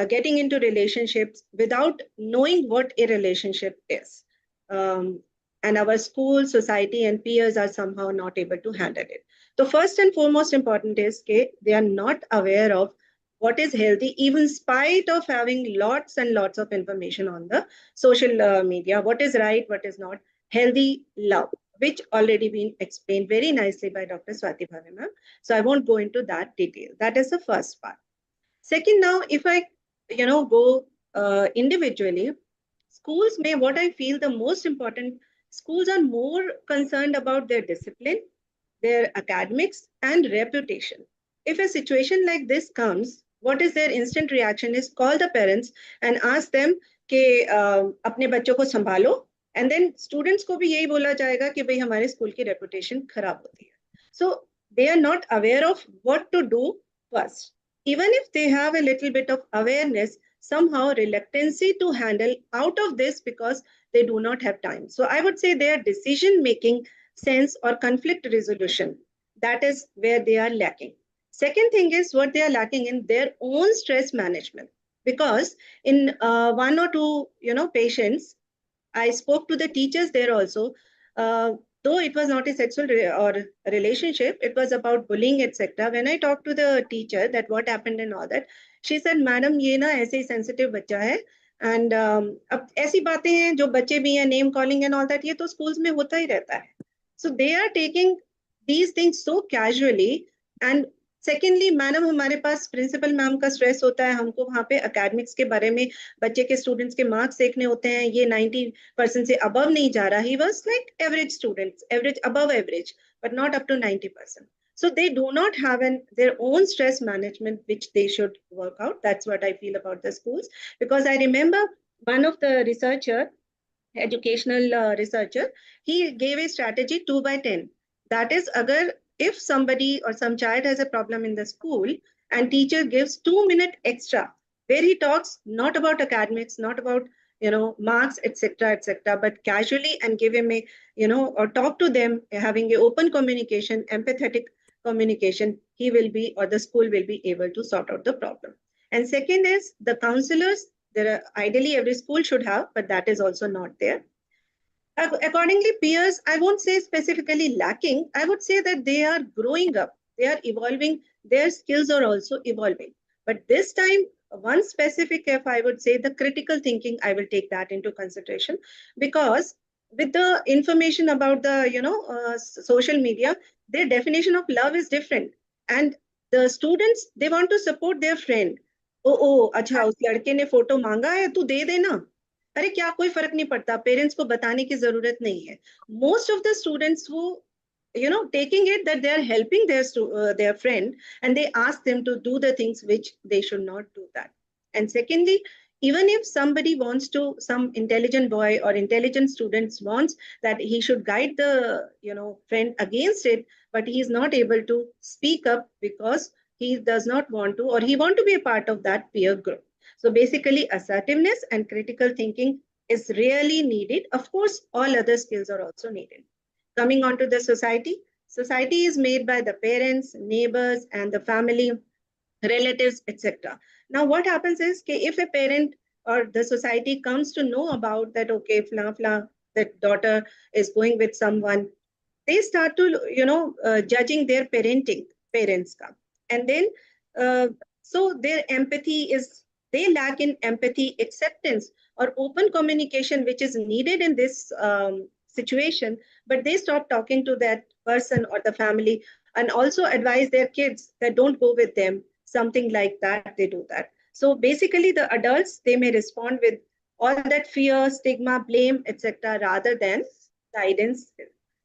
[SPEAKER 16] getting into relationships without knowing what a relationship is, um, and our school, society, and peers are somehow not able to handle it. The first and foremost important is that they are not aware of what is healthy, even in spite of having lots and lots of information on the social media, what is right, what is not. Healthy love, which already been explained very nicely by Dr. Swati Bhave ma'am. So I won't go into that detail. That is the first part. Second, now if I go individually, schools may, what I feel the most important, schools are more concerned about their discipline, their academics, and reputation. If a situation like this comes, what is their instant reaction is call the parents and ask them कि अपने बच्चों को संभालो, and then students को भी यही बोला जाएगा कि भाई हमारे स्कूल की reputation खराब होती है. So they are not aware of what to do first. Even if they have a little bit of awareness, somehow reluctancy to handle out of this because they do not have time. So I would say their decision making sense or conflict resolution, that is where they are lacking. Second thing is what they are lacking in their own stress management, because in one or two patients, I spoke to the teachers there also. Though it was not a sexual or a relationship, it was about bullying, etc. When I talked to the teacher that what happened and all that, she said, "Madam, ये ना ऐसे ही sensitive बच्चा है, and अब ऐसी बातें हैं जो बच्चे भी हैं, name calling and all that, ये तो schools में होता ही रहता है." So they are taking these things so casually. And secondly, madam हमारे पास प्रिंसिपल मैम का स्ट्रेस होता है, हमको वहाँ पे एकेडमिक्स के बारे में बच्चे के स्टूडेंट्स के मार्क्स देखने होते हैं, ये 90% से अबव नहीं जा रहा. He was like average students, average above average, but not up to 90%. So they do not have their own stress management, which they should work out. That's what I feel about the schools. Because I remember one of the educational researcher, he gave a strategy 2/10. That is, agar if somebody or some child has a problem in the school and teacher gives 2 minutes extra, where he talks not about academics, not about marks, etc., but casually, and give him a or talk to them, having a open communication, empathetic communication, he will be, or the school will be able to sort out the problem. And second is the counselors. There are, ideally every school should have, but that is also not there. Accordingly, peers, I won't say specifically lacking. I would say that they are growing up. They are evolving. Their skills are also evolving. But this time, one specific, if I would say the critical thinking, I will take that into consideration, because with the information about the, social media, their definition of love is different. And the students, they want to support their friend. ओ अच्छा, उस लड़के ने photo मांगा है, तू दे देना. अरे क्या, कोई फर्क नहीं पड़ता, पेरेंट्स को बताने की जरूरत नहीं है. Most of the students who taking it that they are helping their friend, and they ask them to do the things which they should not do that. And secondly, even if somebody wants to, some intelligent boy or intelligent students wants that he should guide the friend against it, but he is not able to speak up because he does not want to, or he want to be a part of that peer group. So basically, assertiveness and critical thinking is really needed. Of course, all other skills are also needed. Coming on to the society, society is made by the parents, neighbors, and the family, relatives, etc. Now, what happens is, if a parent or the society comes to know about that, okay, that daughter is going with someone, they start to, judging their parents ka. And then, so their empathy is, they lack in empathy, acceptance, or open communication, which is needed in this situation, but they stop talking to that person or the family, and also advise their kids that don't go with them, something like that, they do that. So basically the adults, they may respond with all that fear, stigma, blame, etc., rather than guidance.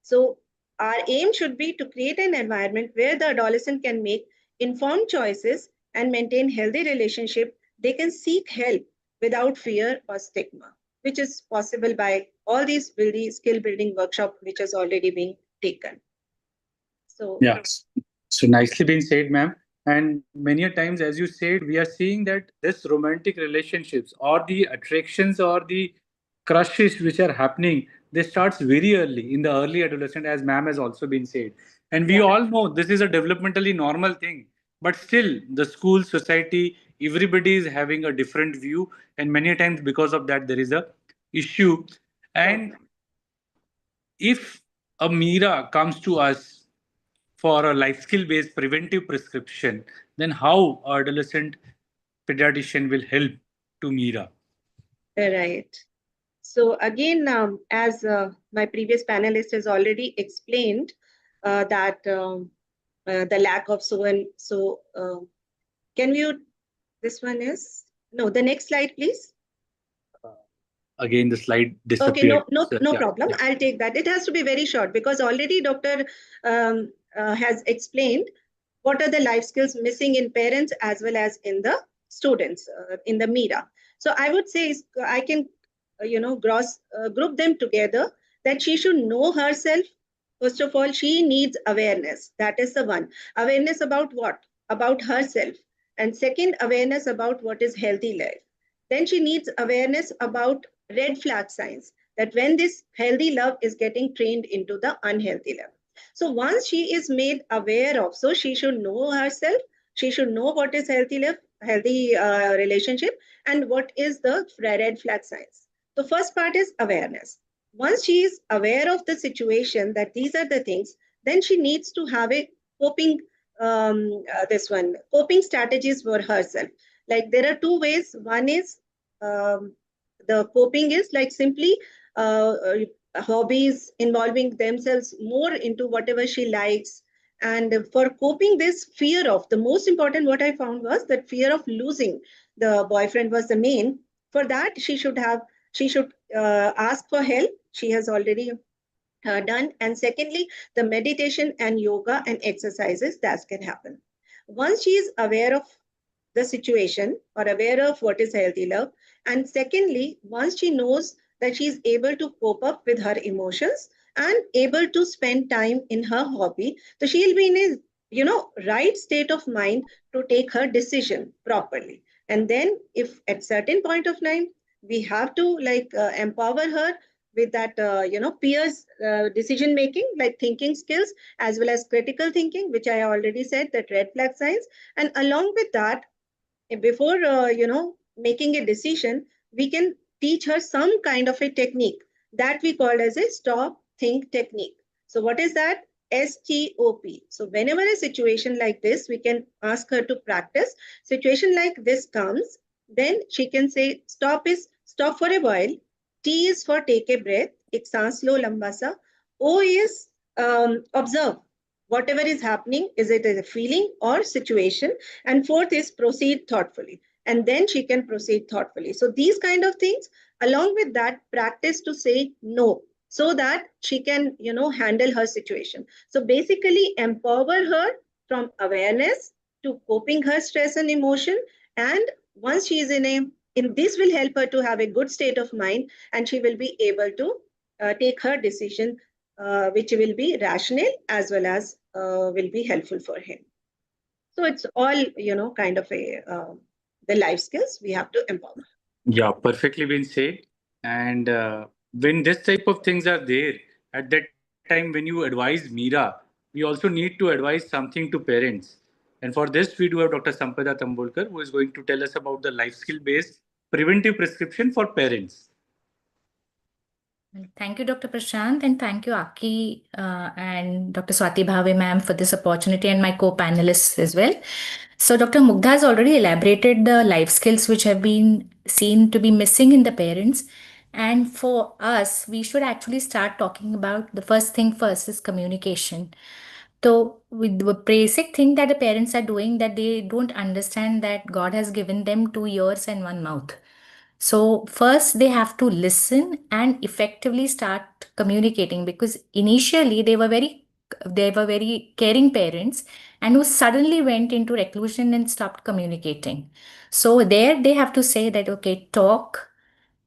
[SPEAKER 16] So our aim should be to create an environment where the adolescent can make informed choices and maintain healthy relationship. They can seek help without fear or stigma, which is possible by all these skill building workshop, which has already been taken. So
[SPEAKER 12] yeah, so nicely been said, ma'am. And many a times, as you said, we are seeing that this romantic relationships or the attractions or the crushes which are happening, they starts very early in the early adolescent, as ma'am has also been said. And we all know this is a developmentally normal thing. But still, the school, society, everybody is having a different view. And many times because of that, there is a issue. And if a Mira comes to us for a life skill based preventive prescription, then how our adolescent pediatrician will help to Mira?
[SPEAKER 16] Right. So again, as my previous panelist has already explained, that the lack of so and so. Can you? This one is no. The next slide, please.
[SPEAKER 12] Again, the slide
[SPEAKER 16] Okay,
[SPEAKER 12] disappeared.
[SPEAKER 16] no
[SPEAKER 12] Yeah,
[SPEAKER 16] problem.
[SPEAKER 12] yeah.
[SPEAKER 16] I'll take that. It has to be very short because already Doctor has explained what are the life skills missing in parents as well as in the students in the Mira. So I would say I can, group them together that she should know herself. First of all, she needs awareness. That is the one. Awareness about what? About herself. And second, awareness about what is healthy life. Then she needs awareness about red flag signs that when this healthy love is getting trained into the unhealthy love. So once she is made aware of, so she should know herself, she should know what is healthy love, healthy relationship, and what is the red flag signs. The first part is awareness. Once she is aware of the situation that these are the things, then she needs to have a coping coping strategies for herself. Like there are two ways. One is the coping is like simply hobbies involving themselves more into whatever she likes. And for coping this fear of, the most important what I found was that fear of losing the boyfriend was the main. For that she should ask for help. She has already done. And secondly, the meditation and yoga and exercises that can happen. Once she is aware of the situation or aware of what is healthy love, and secondly, once she knows that she is able to cope up with her emotions and able to spend time in her hobby, so she'll be in a right state of mind to take her decision properly. And then if at certain point of time we have to empower her with that peers decision making, like thinking skills as well as critical thinking, which I already said, that red flag signs. And along with that, before making a decision, we can teach her some kind of a technique that we call as a stop think technique. So what is that? STOP. So whenever a situation like this, we can ask her to practice. Situation like this comes, then she can say stop is stop for a while. T is for take a breath. एक सांस लो लंबा सा. O is observe whatever is happening. Is it a feeling or situation? And fourth is proceed thoughtfully. And then she can proceed thoughtfully. So these kind of things, along with that, practice to say no so that she can, handle her situation. So basically empower her from awareness to coping her stress and emotion. And once she is in this will help her to have a good state of mind, and she will be able to take her decision, which will be rational as well as will be helpful for him. So it's all, kind of the life skills we have to empower.
[SPEAKER 12] Yeah, perfectly been said. And when this type of things are there, at that time when you advise Mira, we also need to advise something to parents. And for this, we do have Dr. Sampada Tambolkar, who is going to tell us about the life skill based preventive prescription for parents.
[SPEAKER 7] Thank you, Dr. Prashant, and thank you, Aki and Dr. Swati Bhave, ma'am, for this opportunity, and my co-panelists as well. So, Dr. Mugdha has already elaborated the life skills which have been seen to be missing in the parents. And for us, we should actually start talking about the first thing first is communication. So, with the basic thing that the parents are doing, that they don't understand that God has given them 2 ears and one mouth. So, first they have to listen and effectively start communicating, because initially they were very caring parents and who suddenly went into reclusion and stopped communicating. So there they have to say that, okay, talk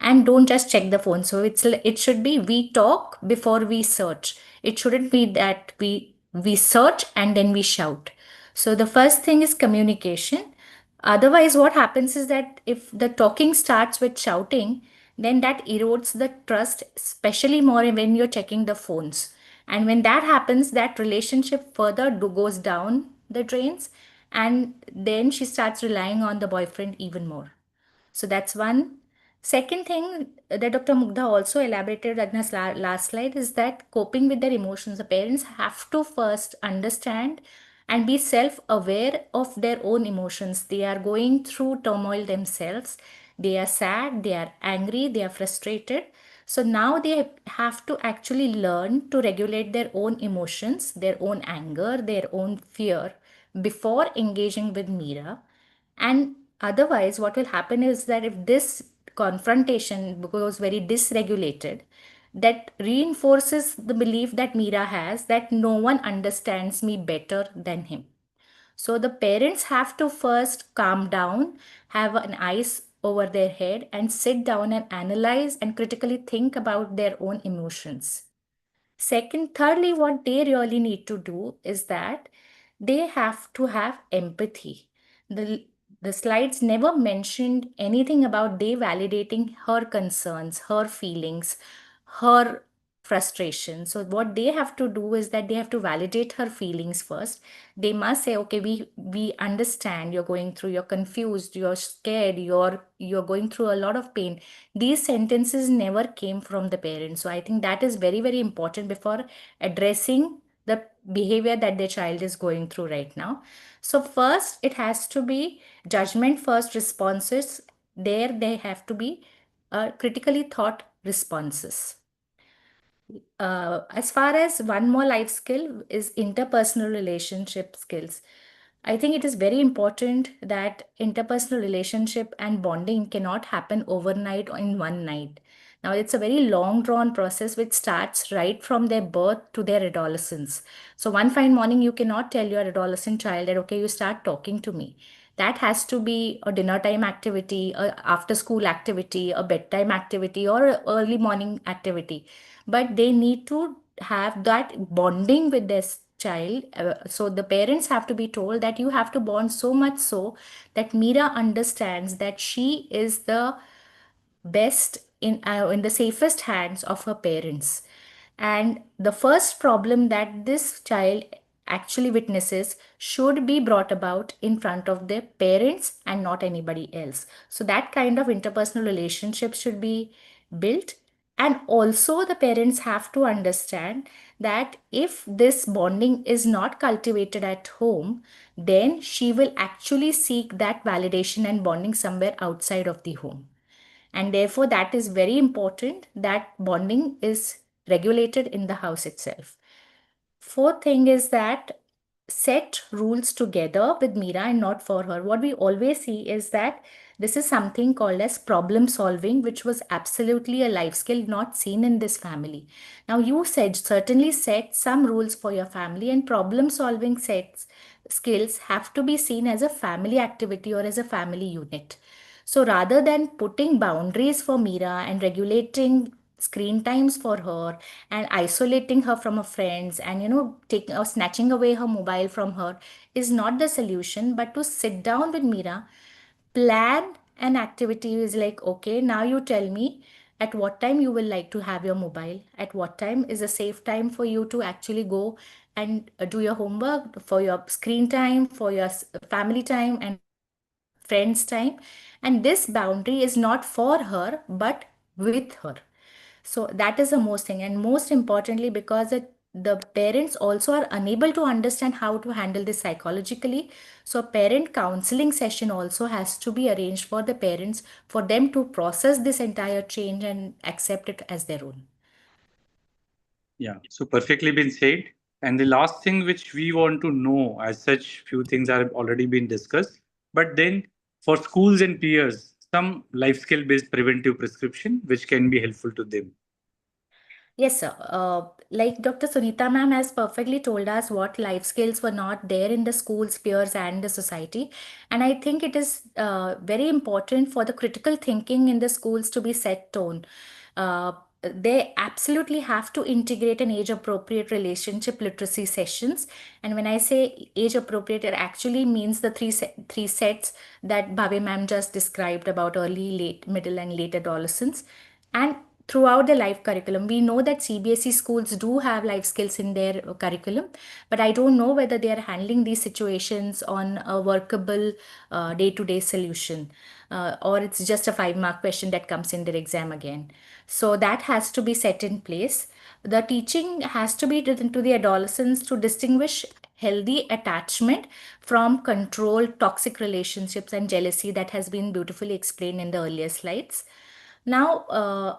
[SPEAKER 7] and don't just check the phone. So it should be we talk before we search. It shouldn't be that we search and then we shout. So the first thing is communication. Otherwise, what happens is that if the talking starts with shouting, then that erodes the trust, especially more when you're checking the phones. And when that happens, that relationship further goes down the drains, and then she starts relying on the boyfriend even more. So that's one. Second thing that Dr. Mugdha also elaborated on his last slide is that coping with their emotions, the parents have to first understand and be self aware of their own emotions. They are going through turmoil themselves. They are sad, they are angry, they are frustrated. So now they have to actually learn to regulate their own emotions, their own anger, their own fear before engaging with Mira. And otherwise, what will happen is that if this confrontation goes very dysregulated, that reinforces the belief that Mira has that no one understands me better than him. So the parents have to first calm down, have an ice over their head, and sit down and analyze and critically think about their own emotions. Second, thirdly, what they really need to do is that they have to have empathy. The, the slides never mentioned anything about they validating her concerns, her feelings, her frustration. So what they have to do is that they have to validate her feelings first. They must say, okay, we understand you're going through, you're confused, you're scared, you're going through a lot of pain. These sentences never came from the parents. So I think that is very, very important before addressing the behavior that their child is going through right now. So first it has to be judgment first responses. There they have to be critically thought responses. As far as one more life skill is interpersonal relationship skills. I think it is very important that interpersonal relationship and bonding cannot happen overnight or in one night. Now, it's a very long drawn process which starts right from their birth to their adolescence. So, one fine morning, you cannot tell your adolescent child that, okay, you start talking to me. That has to be a dinner time activity, a after school activity, a bedtime activity, or a early morning activity. But they need to have that bonding with their child. So the parents have to be told that you have to bond so much so that Mira understands that she is the best in the safest hands of her parents. And the first problem that this child actually witnesses should be brought about in front of their parents and not anybody else. So that kind of interpersonal relationship should be built. And also the parents have to understand that if this bonding is not cultivated at home, then she will actually seek that validation and bonding somewhere outside of the home. And therefore, that is very important that bonding is regulated in the house itself. Fourth thing is that set rules together with Mira and not for her. What we always see is that this is something called as problem solving, which was absolutely a life skill not seen in this family. Now, you said certainly set some rules for your family, and problem solving sets skills have to be seen as a family activity or as a family unit. So rather than putting boundaries for Mira and regulating screen times for her and isolating her from her friends and taking or snatching away her mobile from her is not the solution, but to sit down with Mira, plan an activity is like, okay, now you tell me at what time you will like to have your mobile, at what time is a safe time for you to actually go and do your homework, for your screen time, for your family time, and friends time. And this boundary is not for her but with her. So that is the most thing, and most importantly, because the parents also are unable to understand how to handle this psychologically. So a parent counseling session also has to be arranged for the parents for them to process this entire change and accept it as their own.
[SPEAKER 12] Yeah, so perfectly been said. And the last thing which we want to know, as such, few things have already been discussed. But then for schools and peers, some life skill based preventive prescription which can be helpful to them.
[SPEAKER 7] Yes, sir. Like Dr. Sunita ma'am has perfectly told us what life skills were not there in the schools, peers, and the society. And I think it is very important for the critical thinking in the schools to be set tone. they absolutely have to integrate an age appropriate relationship literacy sessions. And when I say age appropriate, it actually means the three sets that Bhave ma'am just described about early, late, middle, and late adolescence. And throughout the life curriculum, we know that CBSE schools do have life skills in their curriculum, but I don't know whether they are handling these situations on a workable day-to-day solution, or it's just a 5-mark question that comes in their exam again. So that has to be set in place. The teaching has to be written to the adolescents to distinguish healthy attachment from controlled toxic relationships and jealousy that has been beautifully explained in the earlier slides. Now,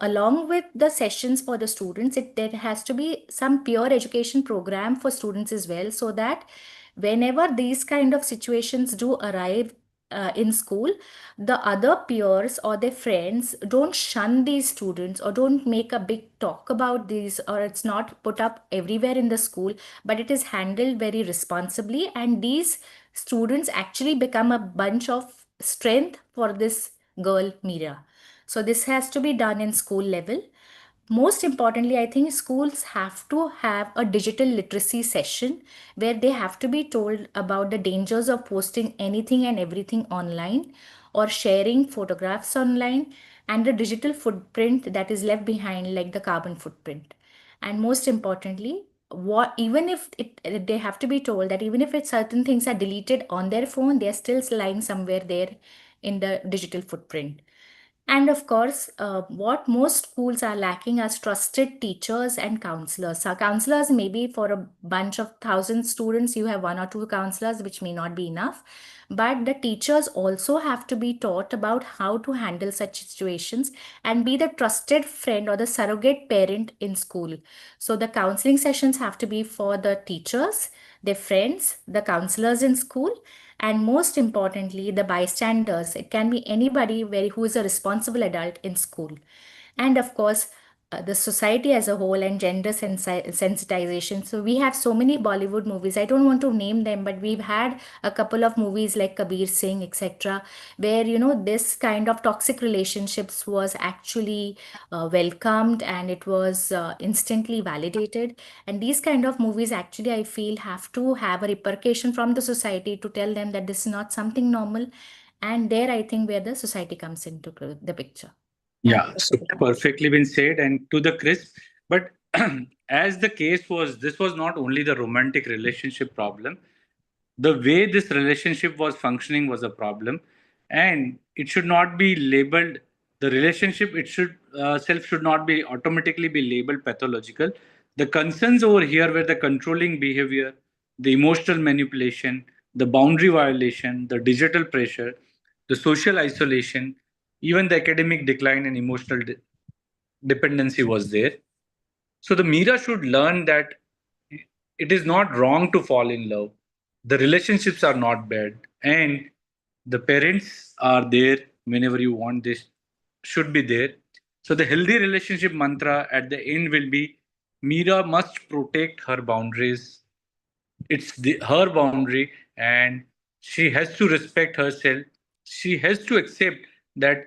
[SPEAKER 7] along with the sessions for the students, there has to be some peer education program for students as well, so that whenever these kind of situations do arrive in school, the other peers or their friends don't shun these students or don't make a big talk about these, or it's not put up everywhere in the school, but it is handled very responsibly, and these students actually become a bunch of strength for this girl Mira. So this has to be done in school level. Most importantly, I think schools have to have a digital literacy session where they have to be told about the dangers of posting anything and everything online or sharing photographs online, and the digital footprint that is left behind, like the carbon footprint. And most importantly, what even if they have to be told that even if certain things are deleted on their phone, they are still lying somewhere there in the digital footprint. And of course, what most schools are lacking are trusted teachers and counselors. So, counselors, maybe for a bunch of thousand students, you have 1 or 2 counselors, which may not be enough. But the teachers also have to be taught about how to handle such situations and be the trusted friend or the surrogate parent in school. So, the counseling sessions have to be for the teachers, their friends, the counselors in school, and most importantly, the bystanders. It can be anybody who is a responsible adult in school. And of course, the society as a whole and gender sensitization. So we have so many Bollywood movies. I don't want to name them, but we've had a couple of movies like Kabir Singh, etc., where this kind of toxic relationships was actually welcomed, and it was instantly validated. And these kind of movies actually, I feel, have to have a repercussion from the society to tell them that this is not something normal. And there, I think, where the society comes into the picture.
[SPEAKER 12] Yeah, so perfectly been said and to the crisp. But as the case was, this was not only the romantic relationship problem. The way this relationship was functioning was a problem, and it should not be labeled. The relationship, it should self should not be automatically be labeled pathological. The concerns over here were the controlling behavior, the emotional manipulation, the boundary violation, the digital pressure, the social isolation, even the academic decline and emotional dependency was there. So the Mira should learn that it is not wrong to fall in love. The relationships are not bad, and the parents are there whenever you want. This should be there. So the healthy relationship mantra at the end will be: Mira must protect her boundaries. It's her boundary, and she has to respect herself. She has to accept that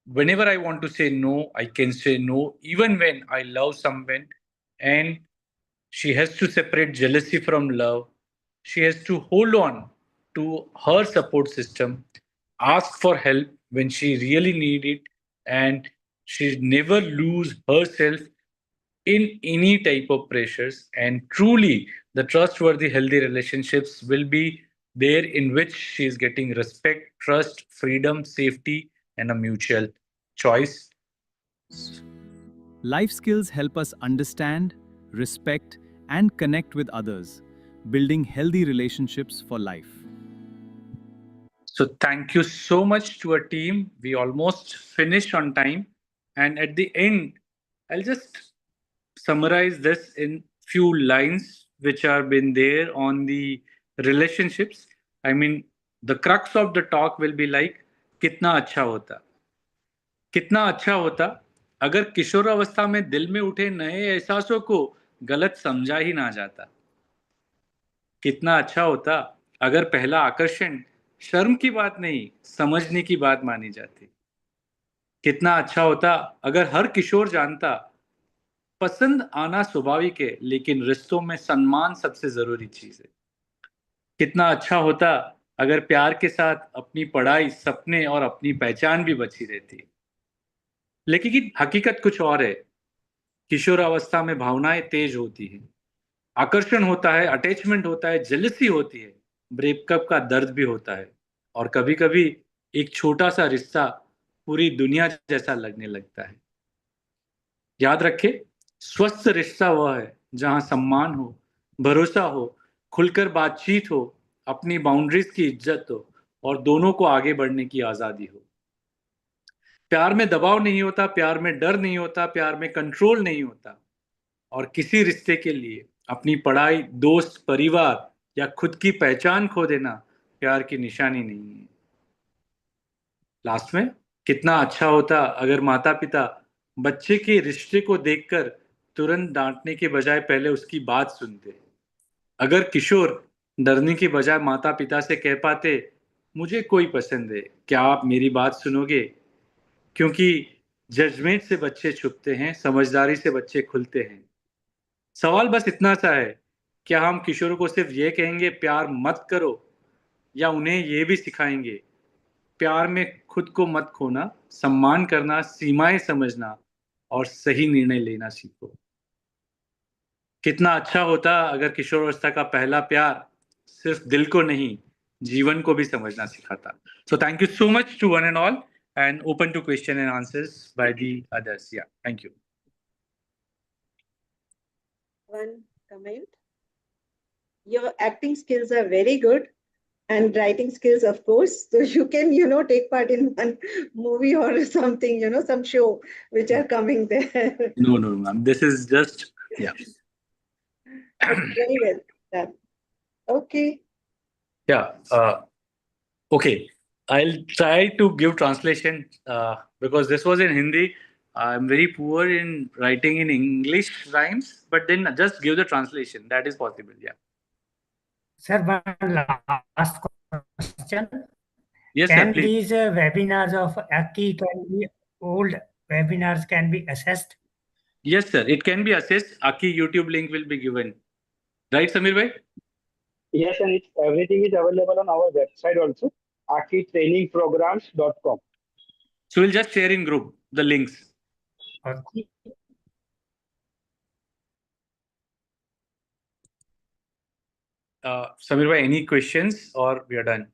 [SPEAKER 12] whenever I want to say no, I can say no, even when I love someone. And she has to separate jealousy from love. She has to hold on to her support system, ask for help when she really need it, and she never lose herself in any type of pressures. And truly, the trustworthy, healthy relationships will be there in which she is getting respect, trust, freedom, safety, and a mutual choice.
[SPEAKER 13] Life skills help us understand, respect, and connect with others, building healthy relationships for life.
[SPEAKER 12] So thank you so much to our team. We almost finished on time. And at the end, I'll just summarize this in few lines which are been there on the relationships. I mean, the crux of the talk will be like, कितना अच्छा होता, कितना अच्छा होता अगर किशोरावस्था में दिल में उठे नए एहसासों को गलत समझा ही ना जाता। कितना अच्छा होता अगर पहला आकर्षण शर्म की बात नहीं, समझने की बात मानी जाती। कितना अच्छा होता अगर हर किशोर जानता पसंद आना स्वाभाविक है, लेकिन रिश्तों में सम्मान सबसे जरूरी चीज है। कितना अच्छा होता अगर प्यार के साथ अपनी पढ़ाई, सपने और अपनी पहचान भी बची रहती। लेकिन हकीकत कुछ और है। किशोर अवस्था में भावनाएं तेज होती हैं, आकर्षण होता है, अटैचमेंट होता है, जेलसी होती है, ब्रेकअप का दर्द भी होता है, और कभी कभी एक छोटा सा रिश्ता पूरी दुनिया जैसा लगने लगता है। याद रखे, स्वस्थ रिश्ता वह है जहां सम्मान हो, भरोसा हो, खुलकर बातचीत हो, अपनी बाउंड्रीज की इज्जत हो, और दोनों को आगे बढ़ने की आजादी हो। प्यार में दबाव नहीं होता, प्यार में डर नहीं होता, प्यार में कंट्रोल नहीं होता। और किसी रिश्ते के लिए अपनी पढ़ाई, दोस्त, परिवार या खुद की पहचान खो देना प्यार की निशानी नहीं है। लास्ट में, कितना अच्छा होता अगर माता पिता बच्चे के रिश्ते को देखकर तुरंत डांटने के बजाय पहले उसकी बात सुनते। अगर किशोर डरने के बजाय माता पिता से कह पाते, मुझे कोई पसंद है, क्या आप मेरी बात सुनोगे? क्योंकि जजमेंट से बच्चे छुपते हैं, समझदारी से बच्चे खुलते हैं। सवाल बस इतना सा है, क्या हम किशोरों को सिर्फ ये कहेंगे प्यार मत करो, या उन्हें ये भी सिखाएंगे प्यार में खुद को मत खोना, सम्मान करना, सीमाएं समझना और सही निर्णय लेना सीखो। कितना अच्छा होता अगर किशोरावस्था का पहला प्यार सिर्फ दिल को नहीं, जीवन को भी समझना सिखाता। So thank you so much to one and all, and open to question and answers by the others. Yeah, thank you.
[SPEAKER 16] One comment. Your acting skills are very good, and writing skills, of course. So you can, take part in one movie or something, some show which are coming there.
[SPEAKER 12] No, ma'am. This is just, yeah.
[SPEAKER 16] But very well done. Okay.
[SPEAKER 12] Yeah. Okay. I'll try to give translation because this was in Hindi. I'm very poor in writing in English rhymes, but then just give the translation. That is possible. Yeah.
[SPEAKER 9] Sir, one last question.
[SPEAKER 12] Yes, sir.
[SPEAKER 9] Can
[SPEAKER 12] Please.
[SPEAKER 9] these webinars of AACCI can be old webinars can be assessed?
[SPEAKER 12] Yes, sir. It can be assessed. AACCI YouTube link will be given. Right, Samir bhai?
[SPEAKER 11] Yes, and everything is available on our website also, akitrainingprograms.com.
[SPEAKER 12] So we'll just share in group the links.
[SPEAKER 9] Okay.
[SPEAKER 12] Samir bhai, any questions or we are done?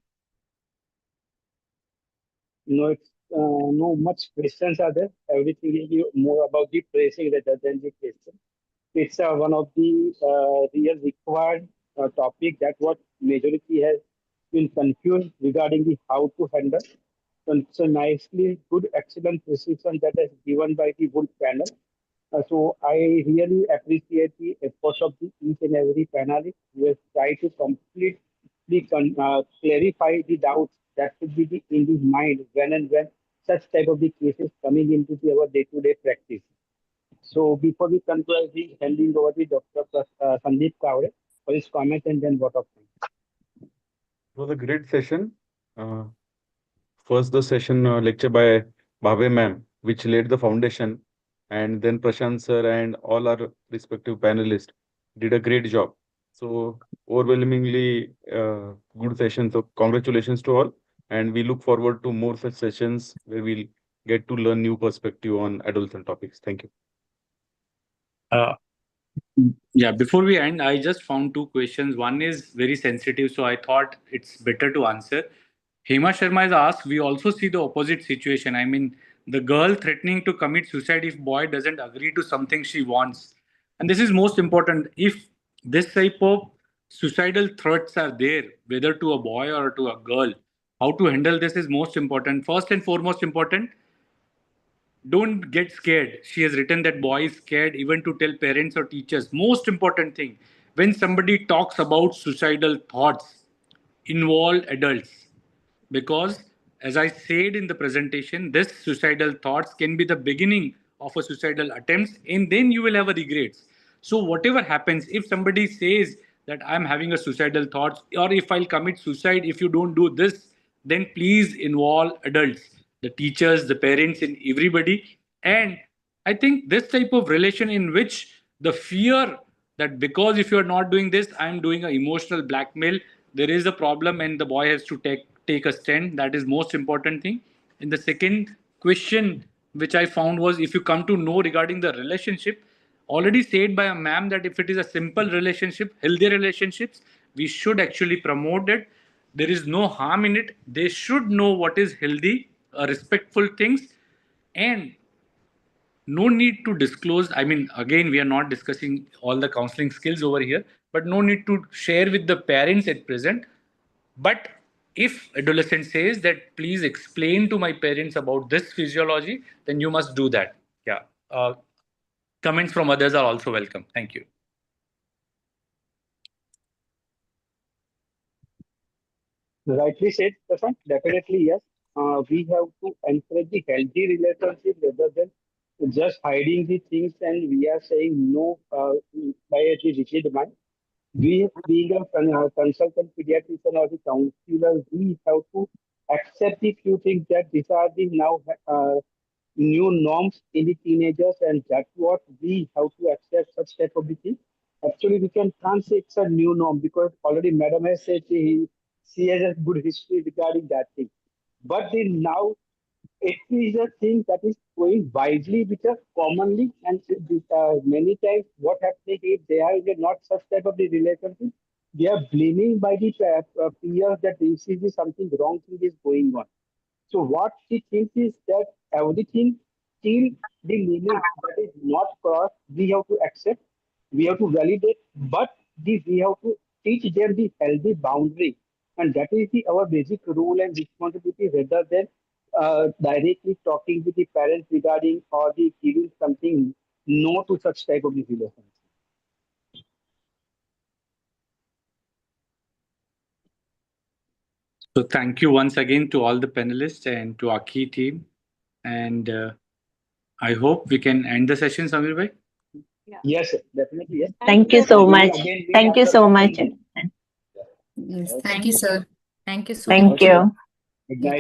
[SPEAKER 11] No, no much questions are there. Everything is more about the tracing rather than the question. It's one of the real required topic that what majority has been confused regarding the how to handle. So nicely, good, excellent precision that is given by the whole panel. So I really appreciate the efforts of the each and every panelist who has tried to completely clarify the doubts that should be in the mind when and when such type of the cases coming into our day-to-day practice. So before we conclude, I'll be handing over to Dr. Sandeep Kavre for his comment and then vote of thanks.
[SPEAKER 17] It was a great session. First, the session lecture by Bhave ma'am, which laid the foundation, and then Prashant sir and all our respective panelists did a great job. So, overwhelmingly good session. So, congratulations to all, and we look forward to more such sessions where we'll get to learn new perspective on adolescent topics. Thank you.
[SPEAKER 12] Yeah, before we end, I just found two questions. One is very sensitive, so I thought it's better to answer. Hema Sharma has asked, we also see the opposite situation. I mean, the girl threatening to commit suicide if boy doesn't agree to something she wants. And this is most important. If this type of suicidal threats are there, whether to a boy or to a girl, how to handle this is most important. First and foremost important, don't get scared. She has written that boy is scared even to tell parents or teachers. Most important thing, when somebody talks about suicidal thoughts, involve adults. Because as I said in the presentation, this suicidal thoughts can be the beginning of a suicidal attempt, and then you will have a regrets. So whatever happens, if somebody says that I'm having a suicidal thoughts, or if I'll commit suicide if you don't do this, then please involve adults. the teachers, the parents, and everybody. And I think this type of relation in which the fear that because if you're not doing this, I'm doing an emotional blackmail, there is a problem and the boy has to take a stand. That is most important thing. And the second question which I found was, if you come to know regarding the relationship, already said by a ma'am that if it is a simple relationship, healthy relationships, we should actually promote it. There is no harm in it. They should know what is healthy, respectful things, and no need to disclose. I mean, again, we are not discussing all the counseling skills over here, but no need to share with the parents at present. But if adolescent says that please explain to my parents about this physiology, then you must do that. Yeah. Comments from others are also welcome. Thank you.
[SPEAKER 11] Rightly said, Prashant. Definitely, yes. We have to encourage the healthy relationship rather than just hiding the things, and we are saying no by the rigid mind. We, being a consultant pediatrician or the counselor, we have to accept the few things that these are the now new norms in the teenagers, and that's what we have to accept such type of the thing. Actually, we can't say it's a new norm because already Madam has said she has a good history regarding that thing. But the now it is a thing that is going widely, which are commonly and many times what happens if they are in a not such type of the relationship, they are blaming by the peers that this is something wrong thing is going on. So what she thinks is that everything till the limit that is not crossed, we have to accept, we have to validate, but we have to teach them the healthy boundary. And that is our basic rule and responsibility rather than directly talking with the parents regarding or the giving something no to such type of the relationship.
[SPEAKER 12] So thank you once again to all the panelists and to our key team. And I hope we can end the session, Samir bhai.
[SPEAKER 11] Yes, sir, definitely, yes.
[SPEAKER 3] Thank you so much.
[SPEAKER 11] Again, we
[SPEAKER 3] Thank you
[SPEAKER 11] answer
[SPEAKER 3] so
[SPEAKER 11] some
[SPEAKER 3] much.
[SPEAKER 11] things.
[SPEAKER 7] Yes,
[SPEAKER 11] Okay.
[SPEAKER 7] thank you, sir. Thank you so
[SPEAKER 3] Thank
[SPEAKER 7] much.
[SPEAKER 3] you.
[SPEAKER 11] Good night.